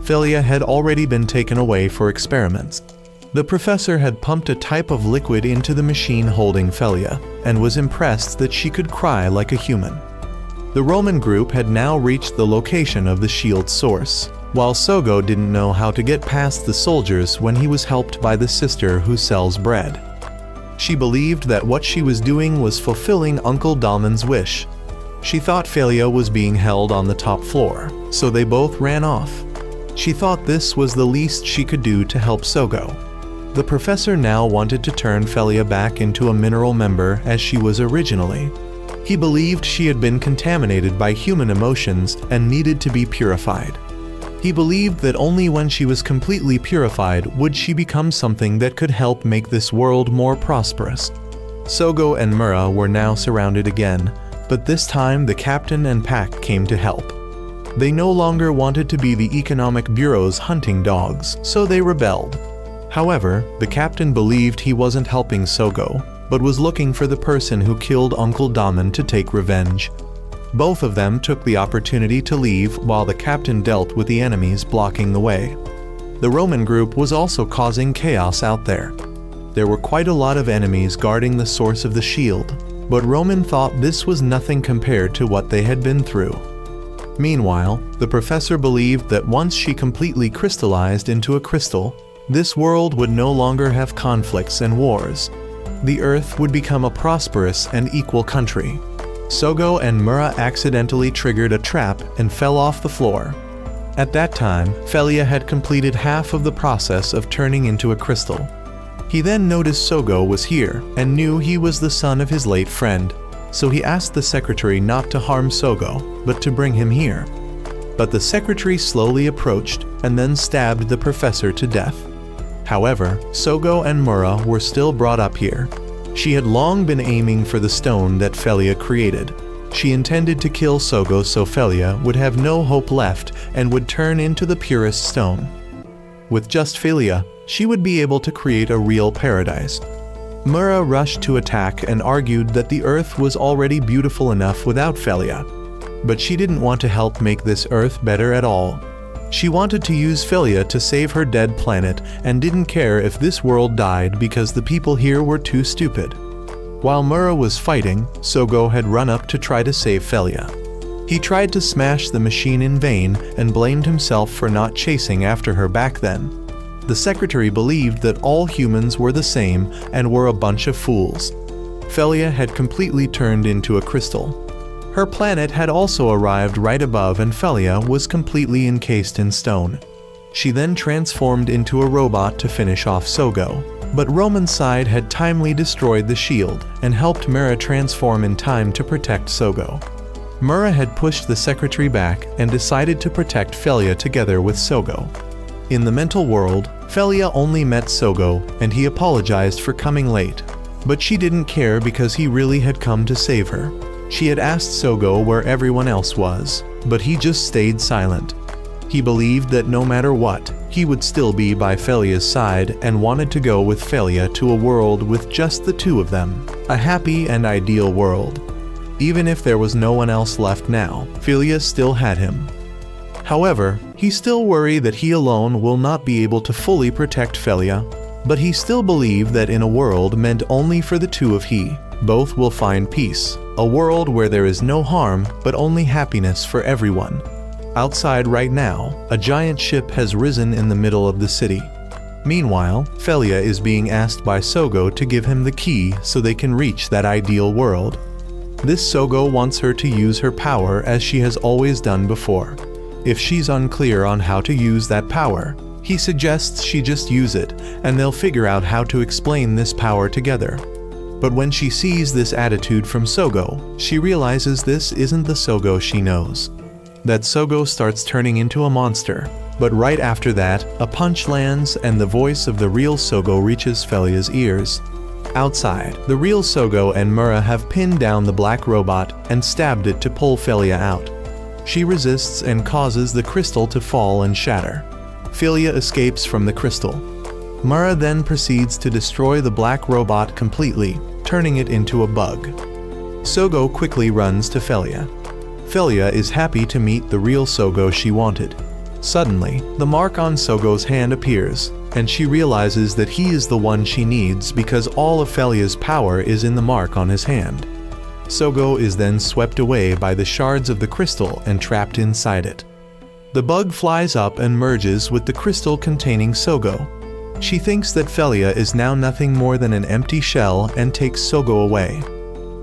Felia had already been taken away for experiments. The professor had pumped a type of liquid into the machine holding Felia, and was impressed that she could cry like a human. The Roman group had now reached the location of the shield's source, while Sogo didn't know how to get past the soldiers when he was helped by the sister who sells bread. She believed that what she was doing was fulfilling Uncle Daman's wish. She thought Felia was being held on the top floor, so they both ran off. She thought this was the least she could do to help Sogo. The professor now wanted to turn Felia back into a mineral member as she was originally. He believed she had been contaminated by human emotions and needed to be purified. He believed that only when she was completely purified would she become something that could help make this world more prosperous. Sogo and Mura were now surrounded again, but this time the captain and pack came to help. They no longer wanted to be the Economic Bureau's hunting dogs, so they rebelled. However, the captain believed he wasn't helping Sogo, but was looking for the person who killed Uncle Daman to take revenge. Both of them took the opportunity to leave while the captain dealt with the enemies blocking the way. The Roman group was also causing chaos out there. There were quite a lot of enemies guarding the source of the shield, but Roman thought this was nothing compared to what they had been through. Meanwhile, the professor believed that once she completely crystallized into a crystal, this world would no longer have conflicts and wars. The Earth would become a prosperous and equal country. Sogo and Mura accidentally triggered a trap and fell off the floor. At that time, Felia had completed half of the process of turning into a crystal. He then noticed Sogo was here and knew he was the son of his late friend, so he asked the secretary not to harm Sogo, but to bring him here. But the secretary slowly approached and then stabbed the professor to death. However, Sogo and Mura were still brought up here. She had long been aiming for the stone that Felia created. She intended to kill Sogo so Felia would have no hope left and would turn into the purest stone. With just Felia, she would be able to create a real paradise. Mura rushed to attack and argued that the earth was already beautiful enough without Felia. But she didn't want to help make this earth better at all. She wanted to use Felia to save her dead planet and didn't care if this world died because the people here were too stupid. While Mura was fighting, Sogo had run up to try to save Felia. He tried to smash the machine in vain and blamed himself for not chasing after her back then. The secretary believed that all humans were the same and were a bunch of fools. Felia had completely turned into a crystal. Her planet had also arrived right above and Felia was completely encased in stone. She then transformed into a robot to finish off Sogo. But Roman's side had timely destroyed the shield and helped Mura transform in time to protect Sogo. Mura had pushed the secretary back and decided to protect Felia together with Sogo. In the mental world, Felia only met Sogo and he apologized for coming late. But she didn't care because he really had come to save her. She had asked Sogo where everyone else was, but he just stayed silent. He believed that no matter what, he would still be by Felia's side and wanted to go with Felia to a world with just the two of them, a happy and ideal world. Even if there was no one else left now, Felia still had him. However, he still worried that he alone will not be able to fully protect Felia, but he still believed that in a world meant only for the two of both will find peace, a world where there is no harm but only happiness for everyone. Outside right now, a giant ship has risen in the middle of the city. Meanwhile, Felia is being asked by Sogo to give him the key so they can reach that ideal world. This Sogo wants her to use her power as she has always done before. If she's unclear on how to use that power, he suggests she just use it and they'll figure out how to explain this power together. But when she sees this attitude from Sogo, she realizes this isn't the Sogo she knows. That Sogo starts turning into a monster, but right after that, a punch lands and the voice of the real Sogo reaches Felia's ears. Outside, the real Sogo and Mura have pinned down the black robot and stabbed it to pull Felia out. She resists and causes the crystal to fall and shatter. Felia escapes from the crystal. Mura then proceeds to destroy the black robot completely, turning it into a bug. Sogo quickly runs to Felia. Felia is happy to meet the real Sogo she wanted. Suddenly, the mark on Sogo's hand appears, and she realizes that he is the one she needs because all of Felia's power is in the mark on his hand. Sogo is then swept away by the shards of the crystal and trapped inside it. The bug flies up and merges with the crystal containing Sogo. She thinks that Felia is now nothing more than an empty shell and takes Sogo away.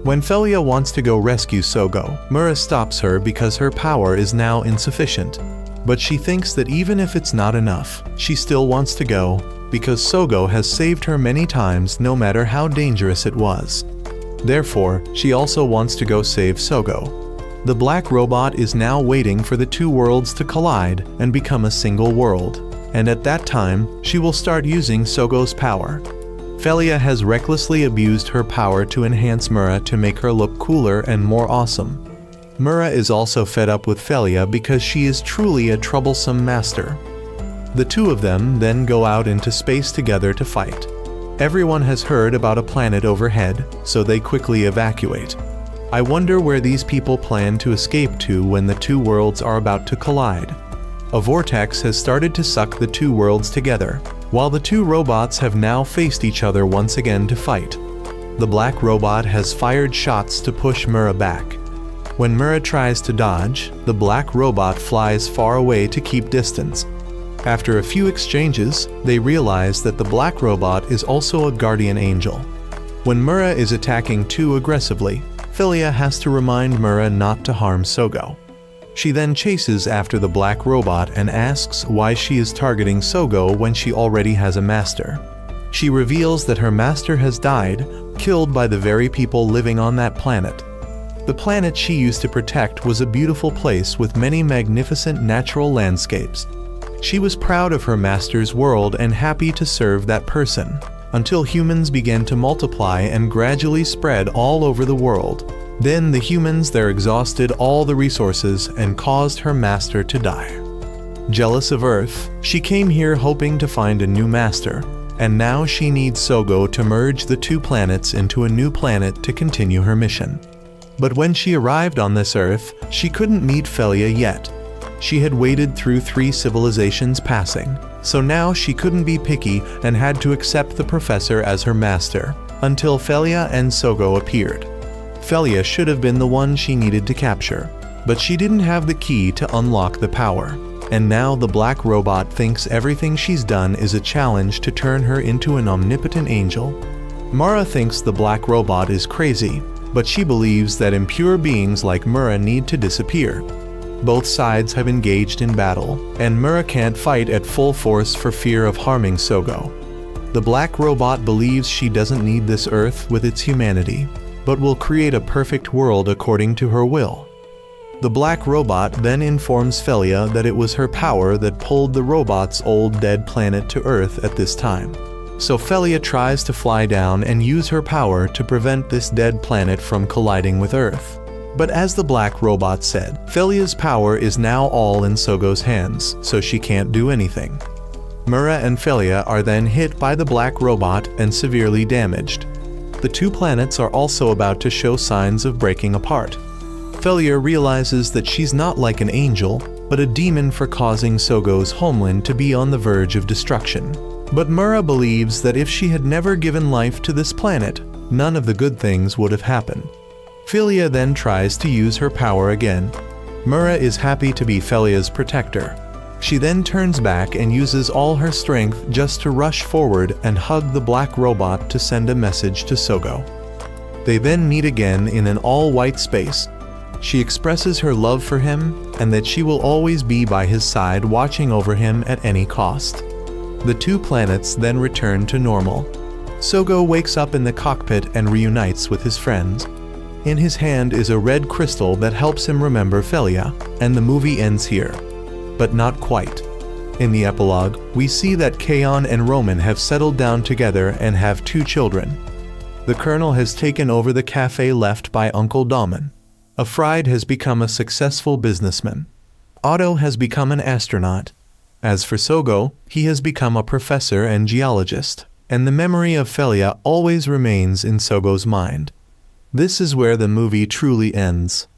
When Felia wants to go rescue Sogo, Mura stops her because her power is now insufficient. But she thinks that even if it's not enough, she still wants to go because Sogo has saved her many times no matter how dangerous it was. Therefore, she also wants to go save Sogo. The black robot is now waiting for the two worlds to collide and become a single world, and at that time, she will start using Sogo's power. Felia has recklessly abused her power to enhance Mura to make her look cooler and more awesome. Mura is also fed up with Felia because she is truly a troublesome master. The two of them then go out into space together to fight. Everyone has heard about a planet overhead, so they quickly evacuate. I wonder where these people plan to escape to when the two worlds are about to collide. A vortex has started to suck the two worlds together, while the two robots have now faced each other once again to fight. The black robot has fired shots to push Mura back. When Mura tries to dodge, the black robot flies far away to keep distance. After a few exchanges, they realize that the black robot is also a guardian angel. When Mura is attacking too aggressively, Felia has to remind Mura not to harm Sogo. She then chases after the black robot and asks why she is targeting Sogo when she already has a master. She reveals that her master has died, killed by the very people living on that planet. The planet she used to protect was a beautiful place with many magnificent natural landscapes. She was proud of her master's world and happy to serve that person, until humans began to multiply and gradually spread all over the world. Then the humans there exhausted all the resources and caused her master to die. Jealous of Earth, she came here hoping to find a new master, and now she needs Sogo to merge the two planets into a new planet to continue her mission. But when she arrived on this Earth, she couldn't meet Felia yet. She had waited through 3 civilizations passing, so now she couldn't be picky and had to accept the professor as her master, until Felia and Sogo appeared. Felia should have been the one she needed to capture, but she didn't have the key to unlock the power. And now the black robot thinks everything she's done is a challenge to turn her into an omnipotent angel. Mara thinks the black robot is crazy, but she believes that impure beings like Mura need to disappear. Both sides have engaged in battle, and Mura can't fight at full force for fear of harming Sogo. The black robot believes she doesn't need this Earth with its humanity, but will create a perfect world according to her will. The black robot then informs Felia that it was her power that pulled the robot's old dead planet to Earth at this time. So Felia tries to fly down and use her power to prevent this dead planet from colliding with Earth. But as the black robot said, Felia's power is now all in Sogo's hands, so she can't do anything. Mura and Felia are then hit by the black robot and severely damaged. The two planets are also about to show signs of breaking apart. Felia realizes that she's not like an angel, but a demon for causing Sogo's homeland to be on the verge of destruction. But Mura believes that if she had never given life to this planet, none of the good things would have happened. Felia then tries to use her power again. Mura is happy to be Felia's protector. She then turns back and uses all her strength just to rush forward and hug the black robot to send a message to Sogo. They then meet again in an all-white space. She expresses her love for him and that she will always be by his side, watching over him at any cost. The two planets then return to normal. Sogo wakes up in the cockpit and reunites with his friends. In his hand is a red crystal that helps him remember Felia, and the movie ends here. But not quite. In the epilogue, we see that Kaon and Roman have settled down together and have 2 children. The Colonel has taken over the cafe left by Uncle Daman. Fried has become a successful businessman. Otto has become an astronaut. As for Sogo, he has become a professor and geologist, and the memory of Felia always remains in Sogo's mind. This is where the movie truly ends.